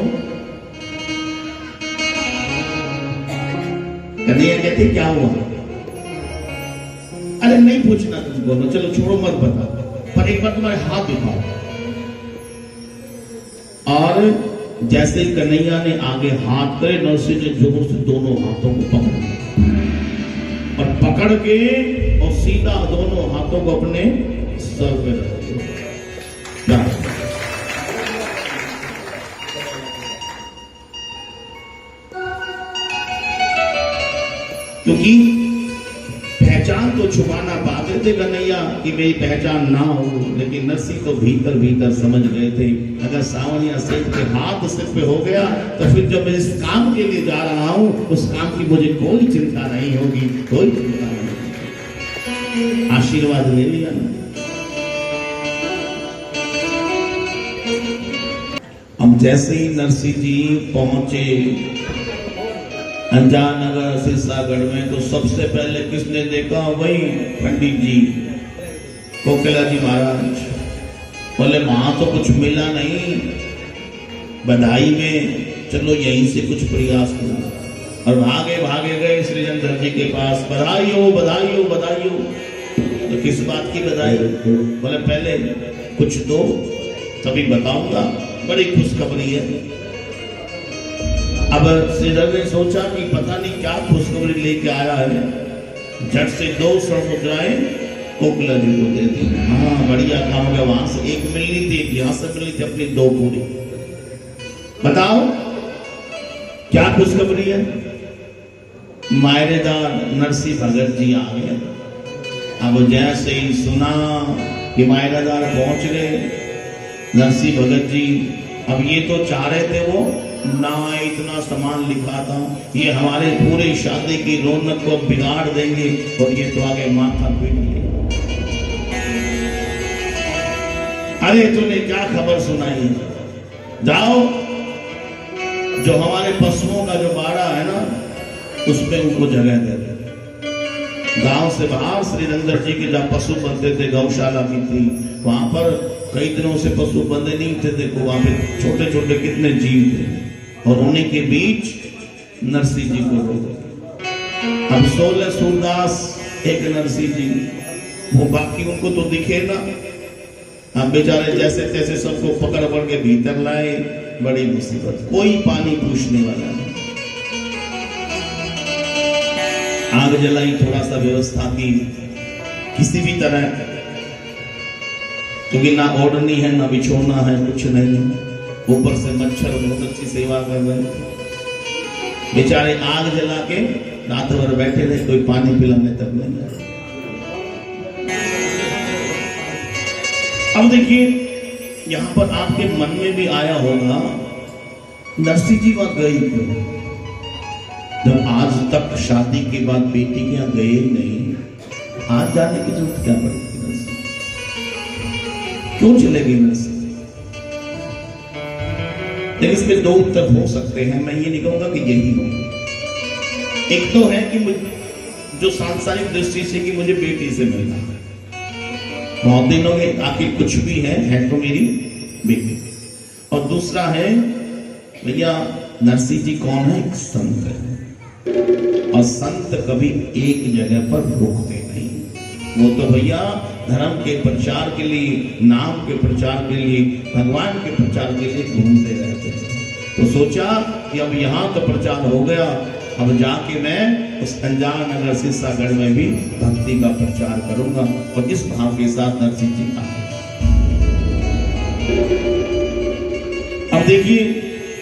Speaker 1: कन्हैया कहते क्या हुआ? अरे नहीं पूछना तुमको, ना चलो छोड़ो मत बताओ, पर एक बार तुम्हारे हाथ दिखाओ। और जैसे कन्हैया ने आगे हाथ करे, नरसिंह ने जोर से दोनों हाथों को पकड़ा, और पकड़ के और सीधा दोनों हाथों को अपने सर पे रख दिया। क्योंकि पहचान तो छुपाना पाते थे कन्हैया कि मेरी पहचान ना हो, लेकिन नरसिंह तो भीतर भीतर समझ गए थे अगर सावनिया सेठ के हाथ सिर पे हो गया तो फिर जब मैं इस काम के लिए जा रहा हूं उस काम की मुझे कोई चिंता नहीं होगी, कोई चिंता नहीं। आशीर्वाद ले लिया ना। हम जैसे ही नरसिंह जी पहुंचे अंजार नगर सिरसागढ़ में, तो सबसे पहले किसने देखा? वही पंडित जी, कोकिला जी महाराज। बोले वहां तो कुछ मिला नहीं, बधाई में चलो यहीं से कुछ प्रयास करो। और भागे भागे गए श्रीजंधर जी के पास, बधाई हो बधाई हो बधाई हो। तो किस बात की बधाई? बोले पहले कुछ दो तभी बताऊंगा, बड़ी खुशखबरी है। अब श्रीधर ने सोचा कि पता नहीं क्या खुशखबरी लेके आया है, झट से 2 स्वर्ण मुद्राएं कोकिला जी को दे दी। हाँ बढ़िया काम हो गया, वहां से एक मिलनी थी, यहां से मिलनी थी, अपनी 2 पूरी। बताओ क्या खुशखबरी है? मायरेदार नरसिंह भगत जी आ गए। अब जैसे ही सुना कि मायरेदार पहुंच गए नरसिंह भगत जी, अब ये तो चाह रहे थे वो ना इतना सामान लिखा था, ये हमारे पूरे शादी की रौनक को बिगाड़ देंगे, और ये तो आगे माथा पीट लिया। अरे तूने क्या खबर सुनाई? जाओ जो हमारे पशुओं का जो बाड़ा है ना उसमें उनको जगह दे दे। गांव से बाहर श्रीरंगर जी के जहाँ पशु बंधते थे, गौशाला की थी, वहां पर कई दिनों से पशु बंधे नहीं थे। देखो वहां पे छोटे छोटे कितने जीव थे, और उन्हीं के बीच नरसिंह जी को रोक। अब 16 सूरदास, एक नरसिंह जी, वो बाकी उनको तो दिखे ना। अब बेचारे जैसे तैसे सबको पकड़ पकड़ के भीतर लाए, बड़ी मुसीबत। कोई पानी पूछने वाला नहीं। आग जलाई, थोड़ा सा व्यवस्था की किसी भी तरह, क्योंकि ना ओढ़नी है ना बिछोना है, कुछ नहीं है। ऊपर से मच्छर बहुत अच्छी सेवा कर रहे हैं। बेचारे आग जला के रात भर बैठे रहे, कोई पानी पिलाने तक नहीं आया। अब देखिए यहां पर आपके मन में भी आया होगा नरसिंह जी वहां गई क्यों? जब आज तक शादी के बाद बेटी के यहाँ गए नहीं, आज जाने की जरूरत क्या पड़ती? क्यों चले गए नरसिंह? लेकिन इसमें 2 उत्तर हो सकते हैं। मैं ये नहीं कहूंगा कि यही हो। एक तो है कि जो सांसारिक दृष्टि से कि मुझे बेटी से मिलना है, बहुत दिन हो गए, आखिर कुछ भी है तो मेरी बेटी। और दूसरा है भैया, नरसिंह जी कौन है? एक संत है, और संत कभी एक जगह पर रुकते नहीं। वो तो भैया धर्म के प्रचार के लिए, नाम के प्रचार के लिए, भगवान के प्रचार के लिए घूमते रहते हैं। तो सोचा कि अब यहाँ तो प्रचार हो गया, अब जाके मैं उस अनजान नगर सिरसागढ़ में भी भक्ति का प्रचार करूंगा। और इस भाव के साथ नरसिंह जी आए। अब देखिए,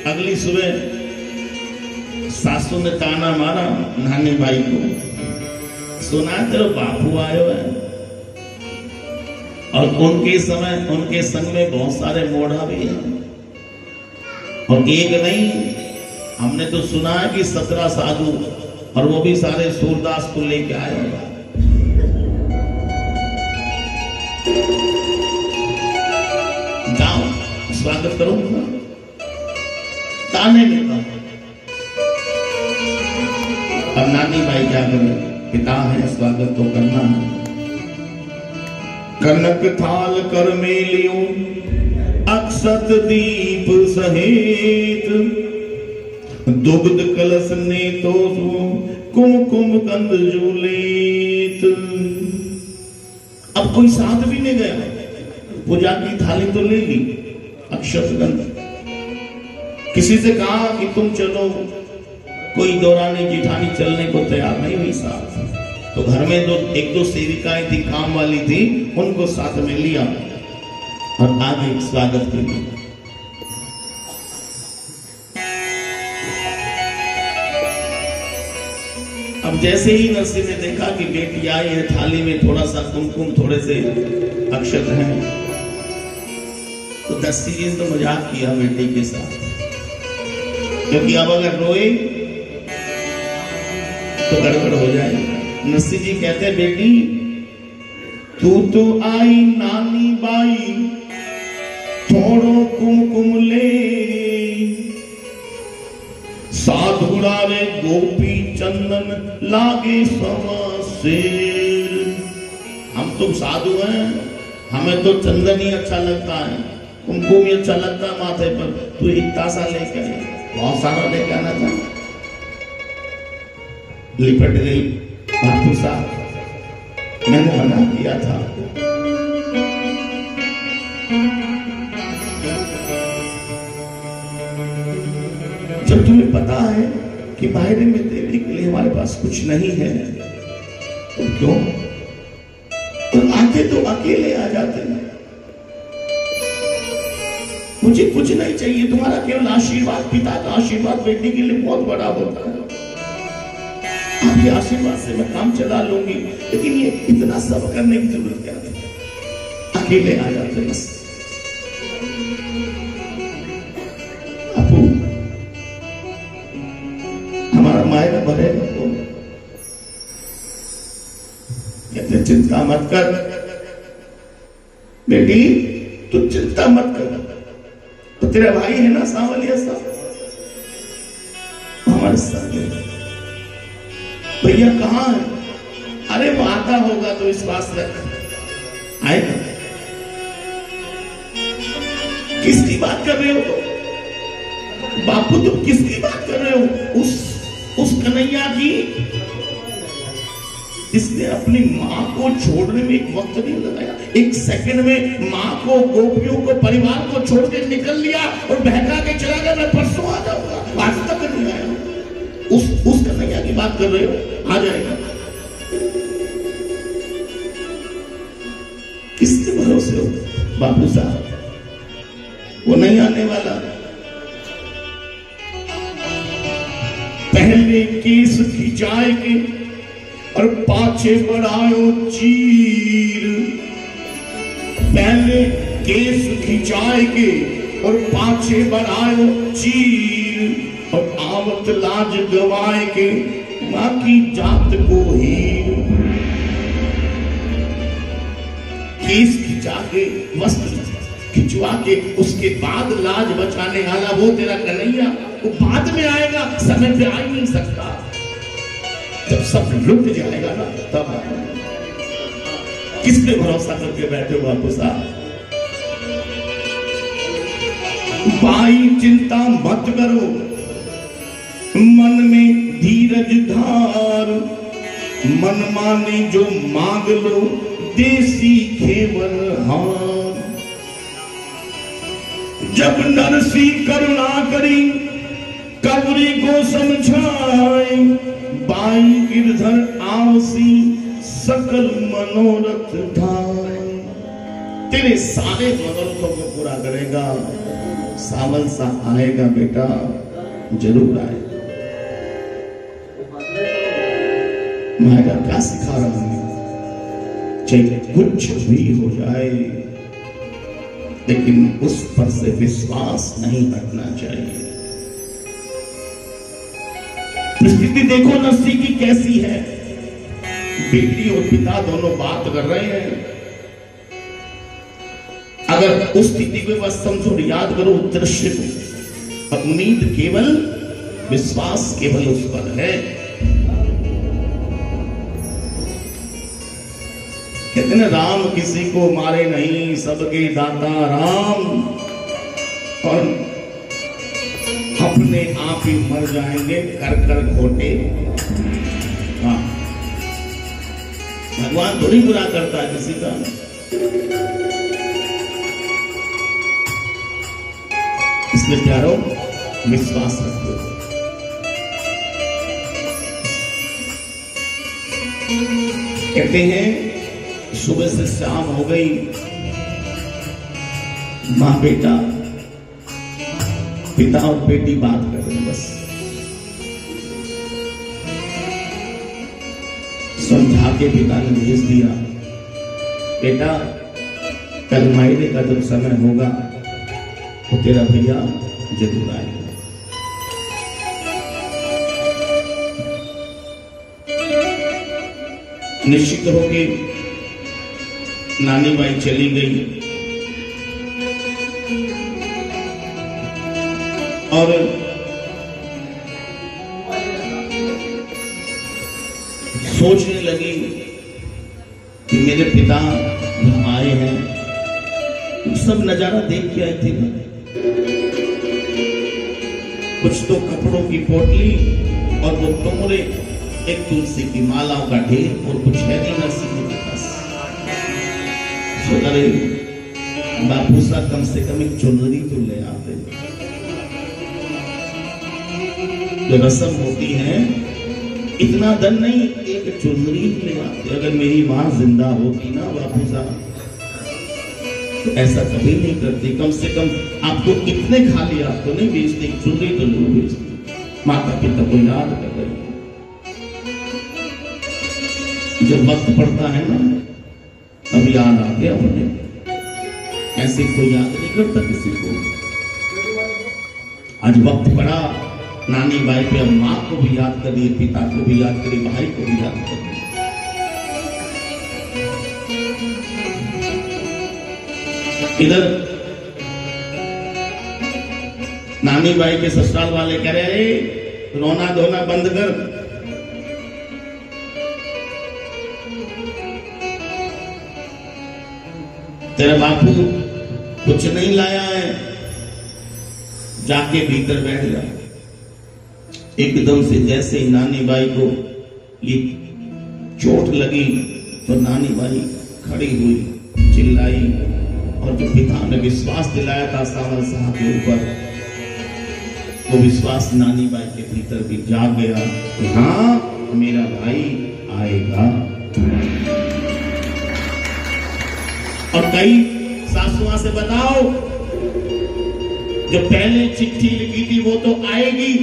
Speaker 1: अगली सुबह सासू ने ताना मारा नानी भाई को, सुना तेरे बापू आयो है। और उनके संग में बहुत सारे मोढ़ा भी हैं, और एक नहीं, हमने तो सुना है कि 17 साधु, और वो भी सारे सूरदास को लेके आए होगा। जाओ स्वागत करूंगा, ताने लेता। अब नानी भाई क्या करें, पिता है, स्वागत तो करना है। कनक थाल कर मेलियो अक्षत दीप सहित, दुग्ध कलश ने तो कुमकुम कंद जूलित। अब कोई साथ भी नहीं गया, पूजा की थाली तो ले ली, अक्षत गंध। किसी से कहा कि तुम चलो, कोई दौरानी जिठानी चलने को तैयार नहीं हुई साथ। तो घर में एक दो सेविकाएं थी, काम वाली थी, उनको साथ में लिया और आगे स्वागत के लिए। अब जैसे ही नरसिंह ने देखा कि बेटी आई है, थाली में थोड़ा सा कुमकुम, थोड़े से अक्षत हैं, तो नरसिंह जी ने तो मजाक किया बेटी के साथ, क्योंकि अब अगर रोए तो गड़बड़ हो जाए। नरसिंह जी कहते हैं, बेटी तू तो आई नानी बाई, थोड़ो कुमकुम ले, साधुड़ा रे गोपी चंदन लागे सवासेर। हम तुम साधु हैं, हमें तो चंदन ही अच्छा लगता है, कुमकुम ही अच्छा लगता है माथे पर। तू इतना सा लेके आए, बहुत सारा लेके आना था। लिपट गई बापू साहब, मैंने मना किया था। जब तुम्हें पता है कि बाहर में देने के लिए हमारे पास कुछ नहीं है, तो क्यों? तो आते तो अकेले आ जाते हैं। मुझे कुछ नहीं चाहिए, तुम्हारा केवल आशीर्वाद, पिता का आशीर्वाद बेटी के लिए बहुत बड़ा होता है। आपके आशीर्वाद से मैं काम चला लूंगी, लेकिन ये इतना सब करने की जरूरत क्या थी? अकेले आ जाते बस। अपू हमारा मायरा भरेगा तो कहते चिंता मत कर बेटी, तू चिंता मत कर। तो तेरा भाई है ना सांवलिया साहब, हमारे साथ भैया कहाँ है? अरे वो आता होगा तो विश्वास रख, आएगा। किसकी बात कर रहे हो बापू? तुम किसकी बात कर रहे हो? उस कन्हैया की, इसने अपनी माँ को छोड़ने में एक वक्त नहीं लगाया, एक सेकंड में माँ को, गोपियों को, परिवार को छोड़ के निकल लिया और बहका के चला गया, मैं परसों आ जाऊंगा, आज तक नहीं आया। उस कन्हैया की बात कर रहे हो? आ जाएगा। किसके भरोसे हो बापू साहब? वो नहीं आने वाला। पहले केस खिंचाएंगे और पाछे बढ़ायो चीर। पहले केस खिंचाएंगे और पाछे बढ़ायो चीर, और आवत लाज गवाए के माँ की जात को हीर। केस खिंचा के, वस्त्र खिंचवा के, उसके बाद लाज बचाने वाला वो तेरा कन्हैया, वो बाद में आएगा, समय पे आ ही नहीं सकता। जब सब लुट जाएगा ना तब किस पे भरोसा करके बैठे हो बापू साहब? भाई चिंता मत करो, मन में धीरज धार, मन माने जो मांग लो देसी घेवर हार। जब नरसी करुणा करी कबरी को समझाए, बाई गिरधर आवसी सकल मनोरथ धाय। तेरे सारे मनोरथों को पूरा करेगा। सावन सा आएगा बेटा, जरूर आएगा। मैं क्या सिखा रहा हूं, चाहे कुछ भी हो जाए लेकिन उस पर से विश्वास नहीं हटना चाहिए। स्थिति देखो नरसी की कैसी है। बेटी और पिता दोनों बात कर रहे हैं। अगर उस स्थिति को बस समझो और याद करो दृश्य को, उम्मीद केवल, विश्वास केवल उस पर है। कहते हैं राम किसी को मारे नहीं, सबके दाता राम, और अपने आप ही मर जाएंगे कर कर खोटे। हाँ, भगवान थोड़ी बुरा करता है किसी का। इसलिए प्यारो विश्वास रखो। कहते हैं सुबह से शाम हो गई, मां बेटा, पिता और बेटी बात कर रहे हैं। बस समझा के पिता ने भेज दिया, बेटा कल मायने का जब समय होगा तो तेरा भैया जरूर आएगा। निश्चित हो के नानी बाई चली गई और सोचने लगी कि मेरे पिता आए हैं, सब नजारा देख के आए थे ना। कुछ तो कपड़ों की पोटली और वो तोमरे, एक तुलसी की मालाओं का ढेर, और कुछ है नहीं नरसी के पास। सोच रहे बापू सा कम से कम एक चुनरी तो ले आते। जो रस्म होती है, इतना धन नहीं, एक चुनरी ले आते। अगर मेरी मां जिंदा होती ना बापू साहब, तो ऐसा कभी नहीं करती। कम से कम आपको इतने खाली आप तो नहीं बेचती, चुनरी तो जरूर बेचती। माता पिता को याद कर रही है। जब वक्त पड़ता है ना, तब याद आ गया उन्हें। ऐसे कोई याद नहीं करता किसी को। आज वक्त पड़ा, नानी बाई पे अब माँ को भी याद करिए, पिता को भी याद करिए, भाई को भी याद करिए। इधर नानी बाई के ससुराल वाले कह रहे हैं रोना धोना बंद कर, तेरा बापू कुछ नहीं लाया है, जाके भीतर बैठ जा। एकदम से जैसे ही नानी बाई को ये चोट लगी तो नानी बाई खड़ी हुई, चिल्लाई, और जो पिता ने विश्वास दिलाया था सावल साहब के ऊपर, वो विश्वास नानी बाई के भीतर भी जाग गया कि हाँ मेरा भाई आएगा। और कई सासुआ से बताओ, जो पहले चिट्ठी लिखी थी वो तो आएगी।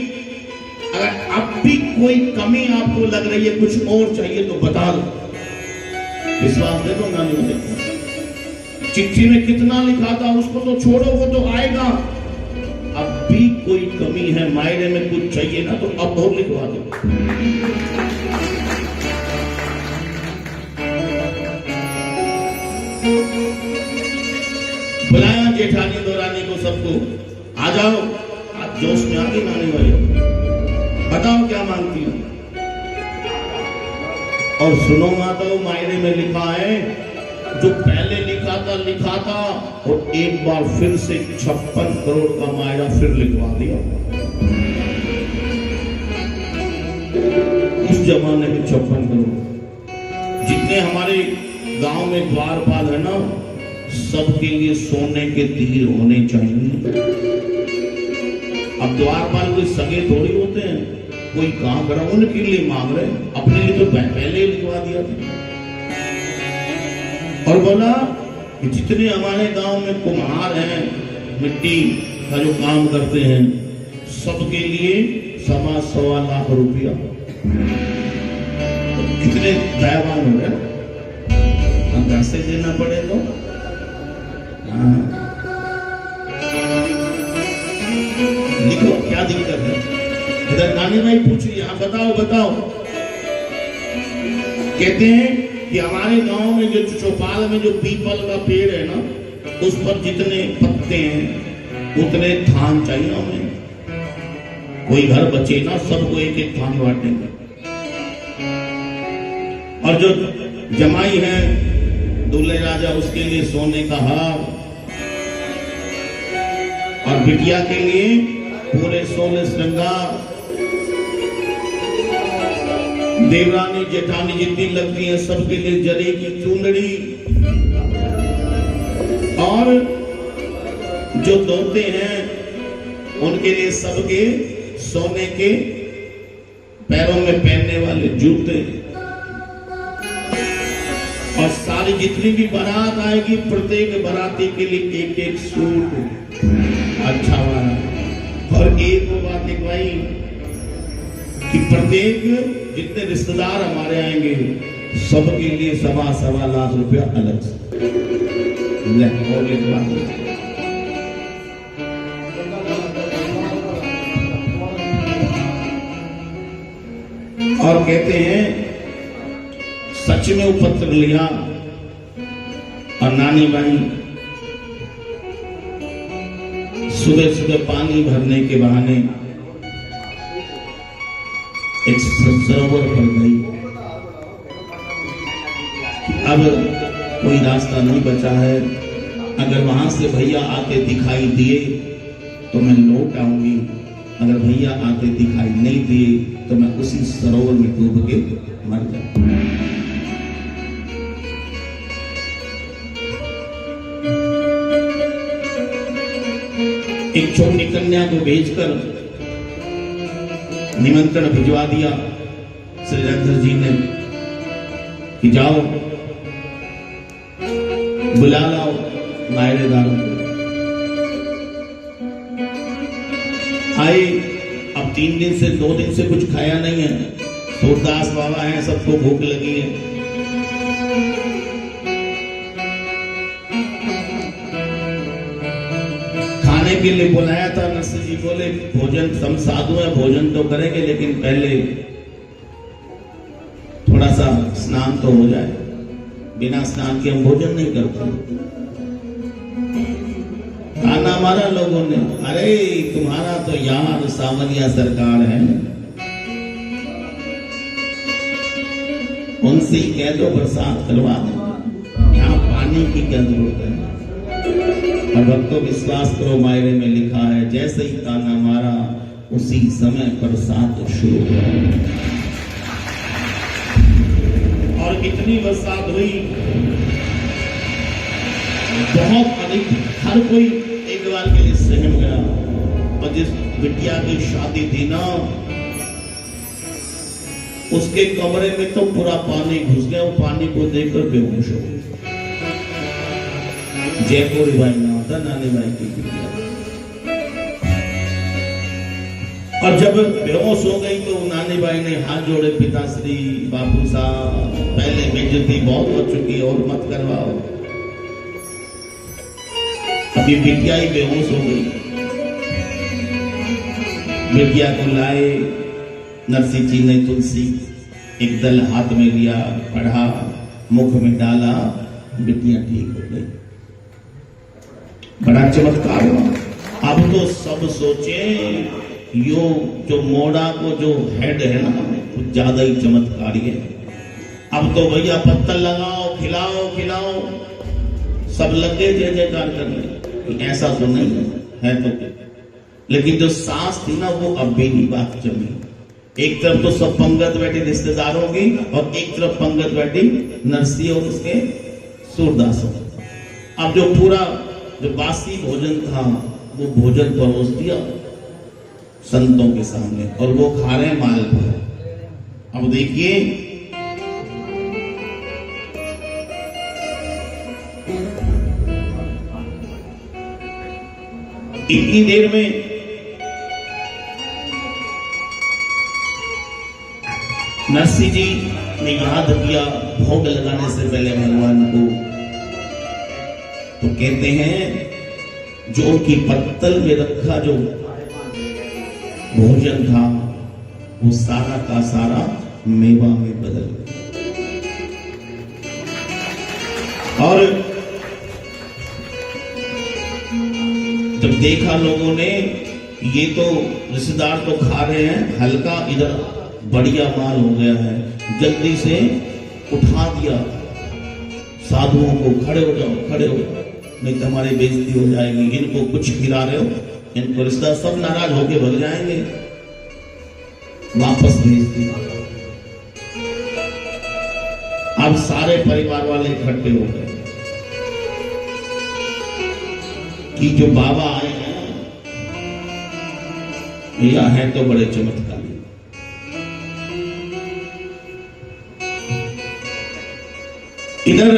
Speaker 1: अगर अब भी कोई कमी आपको लग रही है, कुछ और चाहिए तो बता दो, विश्वास दे दो नानी बाई। चिट्ठी में कितना लिखा था उसको तो छोड़ो, वो तो आएगा। अब भी कोई कमी है, मायने में कुछ चाहिए ना, तो अब और लिखवा दो। बुलाया जेठानी दौरानी को, सबको आ जाओ। आप जोश में आ गई नानी बाई, बताओ क्या मांगती हो। और सुनो माता, मायने में लिखा है जो पहले लिखा था और एक बार फिर से 56 करोड़ का मायरा फिर लिखवा दिया। उस जमाने में 56 करोड़। जितने हमारे गांव में द्वारपाल है ना, सबके लिए सोने के तीर होने चाहिए। अब द्वारपाल कोई सगे थोड़ी होते हैं, कोई कहां करा, उनके लिए मांग रहे, अपने लिए तो पहले ही लिखवा दिया था। और बोला कि जितने हमारे गांव में कुम्हार हैं, मिट्टी का जो काम करते हैं, सबके लिए 1.25 लाख रुपया। कितने दयावान हो रहे, हम घर से देना पड़े तो लिखो, क्या दिक्कत है? इधर नानी भाई पूछ रही है, हाँ बताओ। कहते हैं कि हमारे गांव में जो चौपाल में जो पीपल का पेड़ है ना, उस पर जितने पत्ते हैं उतने थान चाहिए हमें। कोई घर बचे ना, सबको एक एक थान बांटेंगे। और जो जमाई है दूल्हे राजा, उसके लिए सोने का हार, और बिटिया के लिए पूरे 16 श्रृंगार। देवरानी जेठानी जितनी लगती है, सबके लिए जरी की चुंदड़ी। और जो दोते हैं उनके लिए सबके सोने के पैरों में पहनने वाले जूते। और सारी जितनी भी बारात आएगी, प्रत्येक बाराती के लिए एक एक सूट अच्छा वाला। और एक वो बात लिखवाई कि प्रत्येक जितने रिश्तेदार हमारे आएंगे, सबके लिए 1.25 लाख रुपया अलग से। और लिखवा और कहते हैं सच में वो पत्र लिया, और नानी बाई सुबह सुबह पानी भरने के बहाने एक सरोवर पर गई। अब कोई रास्ता नहीं बचा है, अगर वहां से भैया आते दिखाई दिए तो मैं लौट आऊंगी, अगर भैया आते दिखाई नहीं दिए तो मैं उसी सरोवर में डूब के मर जाऊंगा। एक छोटी कन्या को भेजकर निमंत्रण भिजवा दिया श्री रणधर जी ने कि जाओ बुला लाओ मायरेदारों को। आए, अब 3 दिन से 2 दिन से कुछ खाया नहीं है, सूरदास बाबा हैं, सबको भूख लगी है। खाने के लिए बुलाया था, नरसिंह जी बोले भोजन, हम साधु हैं, भोजन तो करेंगे, लेकिन पहले थोड़ा सा स्नान तो हो जाए, बिना स्नान के हम भोजन नहीं करते। ताना मारा लोगों ने, अरे तुम्हारा तो यार सावलिया सरकार है, उनसे ही कह दो बरसात करवा दो, यहाँ पानी की क्या जरूरत है। और भक्तों विश्वास करो, मायरे में लिखा है जैसे ही ताना मारा उसी समय बरसात शुरू हुई, और इतनी बरसात हुई बहुत अधिक, हर कोई एक बार के लिए सहम गया। और जिस बिटिया की शादी थी ना, उसके कमरे में तो पूरा पानी घुस गया, वो पानी को देखकर बेहोश हो गई। जयपुर भाई नाम था नानी भाई की बिटिया। और जब बेहोश हो गई तो नानी भाई ने हाथ जोड़े, पिताश्री बापू साहब पहले बेइज्जती बहुत हो चुकी है और मत करवाओ। अभी बिटिया ही बेहोश हो गई। बिटिया को लाए, नरसिंह जी ने तुलसी एक दल हाथ में लिया, पढ़ा, मुख में डाला, बिटिया ठीक हो गई। बड़ा चमत्कार हुआ। अब तो सब सोचे यो जो मोड़ा को जो हेड है ना, वो ज्यादा ही चमत्कारी है। अब तो भैया पत्तल लगाओ, खिलाओ खिलाओ, सब लगे जय जयकार करने कि ऐसा तो नहीं है तो, लेकिन जो सांस थी ना वो अब भी नहीं बात जमी। एक तरफ तो सब पंगत बैठी रिश्तेदारों की और एक तरफ पंगत बैठी नरसिंह और उसके सूरदासों। अब जो पूरा जो बासी भोजन था वो भोजन परोस दिया संतों के सामने और वो खा रहे मालपुआ। अब देखिए इतनी देर में नरसिंह जी ने याद किया भोग लगाने से पहले भगवान को, तो कहते हैं जो उनकी पत्तल में रखा जो भोजन था वो सारा का सारा मेवा में बदल गया। और जब देखा लोगों ने ये तो रिश्तेदार तो खा रहे हैं हल्का, इधर बढ़िया माल हो गया है, जल्दी से उठा दिया साधुओं को, खड़े हो जाओ खड़े हो जाओ, नहीं तो हमारी बेइज्जती हो जाएगी, इनको कुछ खिला रहे हो, इनको रिश्तेदार सब नाराज होके भग जाएंगे, वापस भेज दिया। अब सारे परिवार वाले इकट्ठे हो गए कि जो बाबा आए हैं या है तो बड़े चमत्कारी। इधर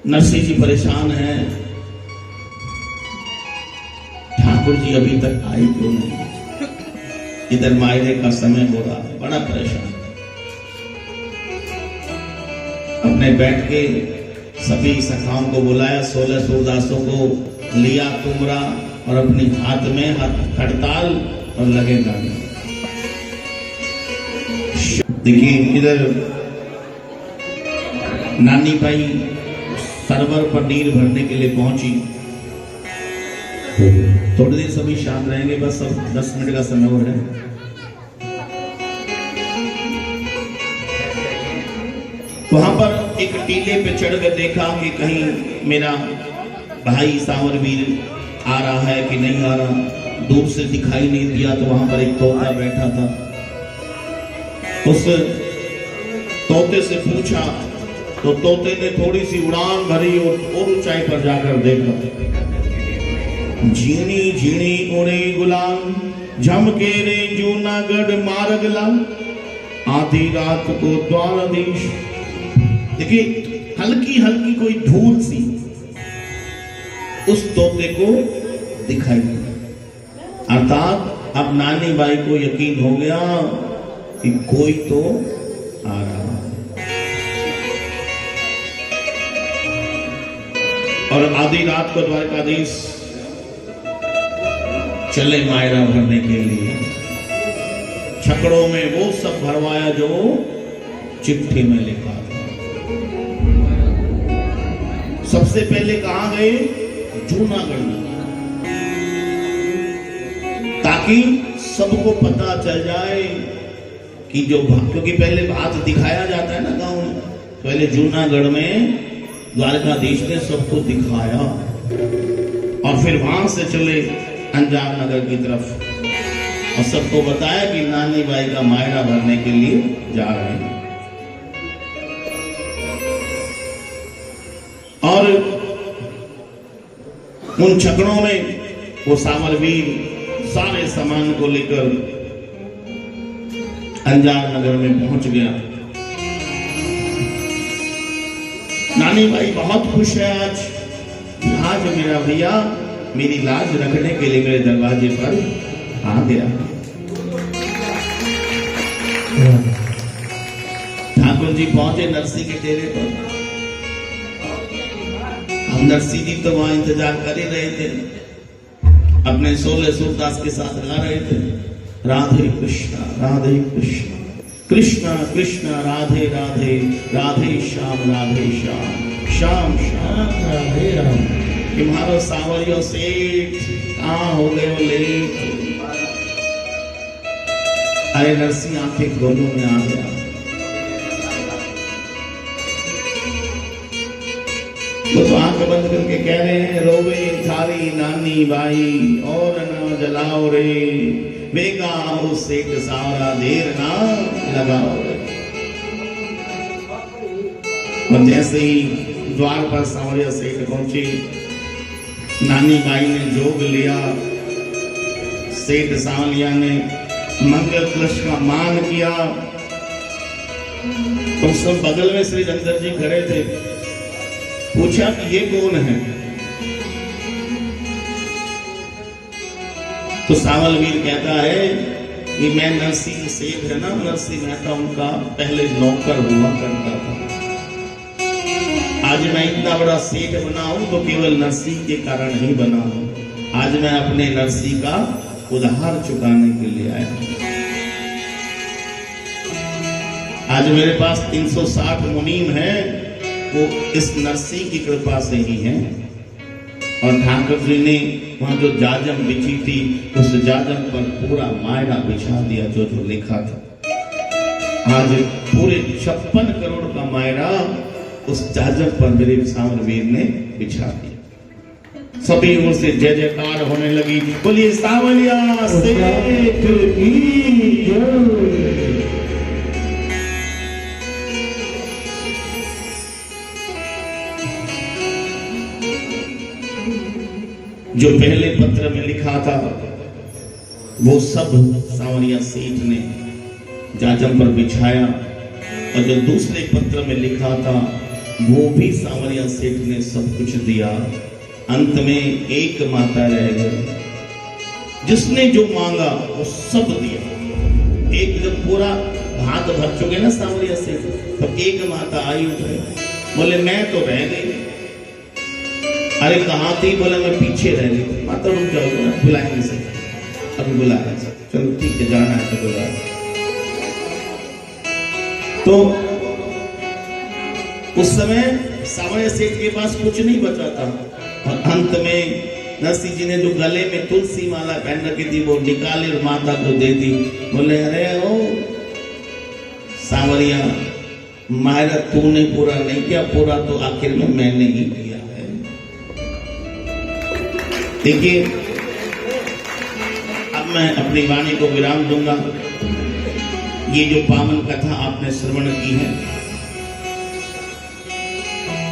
Speaker 1: नरसिंह जी परेशान हैं, ठाकुर जी अभी तक आए क्यों नहीं। इधर मायरे का समय हो रहा है, बड़ा परेशान। अपने बैठ के सभी सखाओं को बुलाया, 16 सूरदासों को लिया तुमरा और अपने हाथ में हड़ताल और लगे गाने। देखिए इधर नानी भाई सरवर पर नीर भरने के लिए पहुंची। थोड़ी देर सभी शांत रहेंगे, बस अब 10 मिनट का समय हो रहा है। वहां पर एक टीले पे चढ़कर देखा कि कहीं मेरा भाई सांवरवीर आ रहा है कि नहीं आ रहा। दूर से दिखाई नहीं दिया तो वहां पर एक तोता बैठा था। उस तोते से पूछा तो तोते ने थोड़ी सी उड़ान भरी और ऊंचाई पर जाकर देखा। झीणी झीणी उड़े गुलाम, झमके रे जूनागढ़ मारगला, आधी रात को द्वारधीश। देखिए हल्की हल्की कोई धूल सी उस तोते को दिखाई दी। अर्थात अब नानी बाई को यकीन हो गया कि कोई तो आ रहा है। और आधी रात को द्वारकाधीश चले मायरा भरने के लिए। छकड़ों में वो सब भरवाया जो चिट्ठी में लिखा था। सबसे पहले कहां गए? जूनागढ़, ताकि सबको पता चल जाए कि जो, क्योंकि पहले भात दिखाया जाता है ना गांव में, पहले जूनागढ़ में द्वारकाधीश ने सबको दिखाया और फिर वहां से चले अंजार नगर की तरफ और सबको बताया कि नानी बाई का मायरा भरने के लिए जा रहे हैं। और उन छकड़ों में वो सांवरवीर सारे सामान को लेकर अंजार नगर में पहुंच गया। नानी बाई बहुत खुश है आज मेरा भैया मेरी लाज रखने के लिए मेरे दरवाजे पर आ गया। ठाकुर जी पहुंचे नरसिंह के डेरे पर। हम नरसिंह जी तो वहां इंतजार कर ही रहे थे, अपने 16 सूरदास के साथ गा रहे थे, राधे कृष्णा कृष्णा कृष्णा राधे राधे, राधे श्याम श्याम श्याम राधे राधे। तुम्हारो सावरियो सेठ कहाँ हो गए हो लेट। अरे नरसिंह आंखें गोलों में आ गया। वो तो आंख बंद करके कह रहे हैं, रोवे थारी नानी बाई और ना जलाओ रे, वेगा हो सेठ सारा देर ना लगाओ रे। और जैसे ही द्वार पर सांवरिया सेठ पहुंचे, नानी बाई ने जोग लिया, सेठ सांवलिया ने मंगल कलश का मान किया। तो सब बगल में श्री रंजन जी खड़े थे, पूछा कि ये कौन है? तो सावलवीर कहता है कि मैं नरसिंह सेठ है ना, नरसिंह मेहता उनका पहले नौकर हुआ करता था। आज मैं इतना बड़ा सेठ बना हूं तो केवल नरसिंह के कारण ही बना हूं। आज मैं अपने नरसिंह का उधार चुकाने के लिए आया हूं। आज मेरे पास 360 मुनीम है, वो इस नरसिंह की कृपा से ही है। और ठाकुर जी ने वहां जो जाजम बिछी थी, उस जाजम पर पूरा मायरा बिछा दिया जो जो लिखा था। आज पूरे 56 करोड़ का मायरा उस जाजम पर मेरे सांवरवीर ने बिछा दिया। सभी ओर से जय जयकार होने लगी। बोलिए सांवलिया सेठ की जय। जो पहले पत्र में लिखा था वो सब सांवरिया सेठ ने जाजम पर बिछाया, और जो दूसरे पत्र में लिखा था वो भी सांवरिया सेठ ने सब कुछ दिया। अंत में एक माता रह गई, जिसने जो मांगा वो सब दिया। एक जब पूरा हाथ भर चुके ना सांवरिया सेठ, तब एक माता आई उठे, बोले मैं तो रह गई। अरे कहाँ थी? बोला मैं पीछे रह गई। माता रुक जाओ ना, बुलाएंगे से, अभी बुलाया। चलो ठीक है, जाना है तो बुलाया। तो उस समय सांवरिया सेठ के पास कुछ नहीं बचा था, और अंत में नरसिंह जी ने जो गले में तुलसी माला पहन रखी थी वो निकाली और माता को दे दी। बोले अरे ओ सांवरिया, मायरा तूने पूरा नहीं किया, पूरा तो आखिर में मैंने ही किया है। देखिए, अब मैं अपनी वाणी को विराम दूंगा। ये जो पावन कथा आपने श्रवण की है,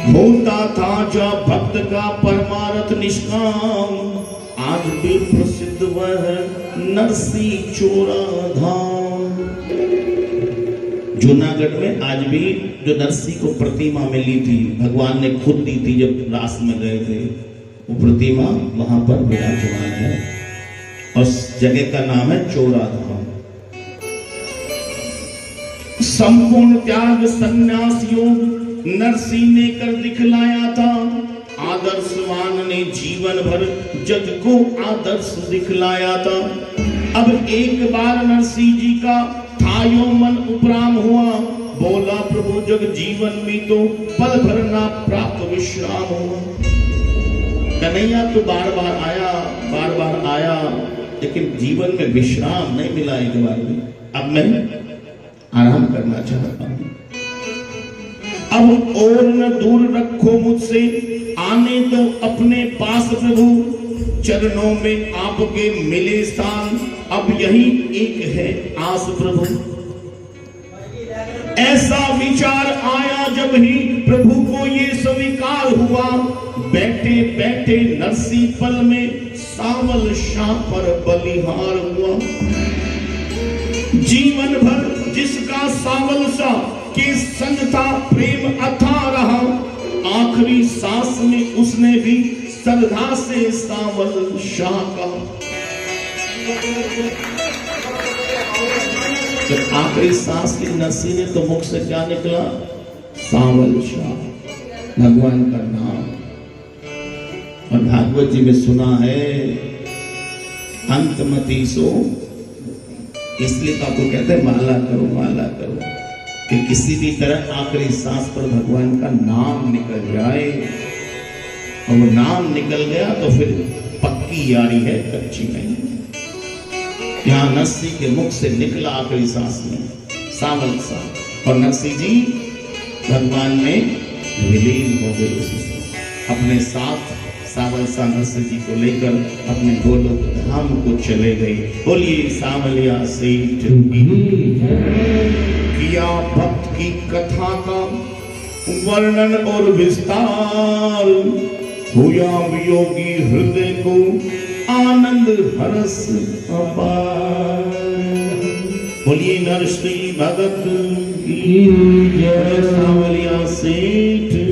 Speaker 1: होता था जो भक्त का परमार्थ निष्काम, आज भी प्रसिद्ध वह नरसिंह चोरा धाम। जूनागढ़ में आज भी जो नरसिंह को प्रतिमा मिली थी, भगवान ने खुद दी थी जब रास में गए थे, वो प्रतिमा वहां पर विराजमान है, और उस जगह का नाम है चोरा धाम। संपूर्ण त्याग संन्यास योग नरसिंह ने कर दिखलाया था। आदर्शवान ने जीवन भर जग को आदर्श दिखलाया था। अब एक बार नरसिंह जी का था यो मन उपराम हुआ, बोला प्रभु जग जीवन में तो पल भर ना प्राप्त विश्राम हुआ। कन्हैया तो बार बार आया, लेकिन जीवन में विश्राम नहीं मिला एक बार भी। अब मैं आराम करना चाहता हूं। अब और न दूर रखो मुझसे, आने दो अपने पास प्रभु, चरणों में आपके मिले स्थान, अब यही एक है आस प्रभु। ऐसा विचार आया जब ही प्रभु को ये स्वीकार हुआ, बैठे बैठे नरसिंह पल में सावल शाह पर बलिहार हुआ। जीवन भर जिसका सावल शाह के संग था प्रेम अथा रहा, आखिरी सांस में उसने भी श्रद्धा से सावल शाह का। तो आखिरी सांस की नरसिंह ने तो मुख से क्या निकला? सावल शाह, भगवान का नाम। और भागवत जी में सुना है अंतमति सो, इसलिए तो आपको कहते हैं माला करो माला करो, कि किसी भी तरह आखिरी सांस पर भगवान का नाम निकल जाए। और वो नाम निकल गया तो फिर पक्की यारी है, कच्ची नहीं। यहाँ नरसिंह के मुख से निकला आखिरी सांस में सावल सा, और नरसिंह जी भगवान में विलीन हो गए उसी से। अपने साथ सावल सानस जी को लेकर अपने गोलोक धाम को चले गए। बोलिए सांवलिया सेठ की। किया भक्त की कथा का वर्णन और विस्तार, हुआ वियोगी हृदय को आनंद हरस अपार। बोलिए नरसिंह भगत की जय, सांवलिया सेठ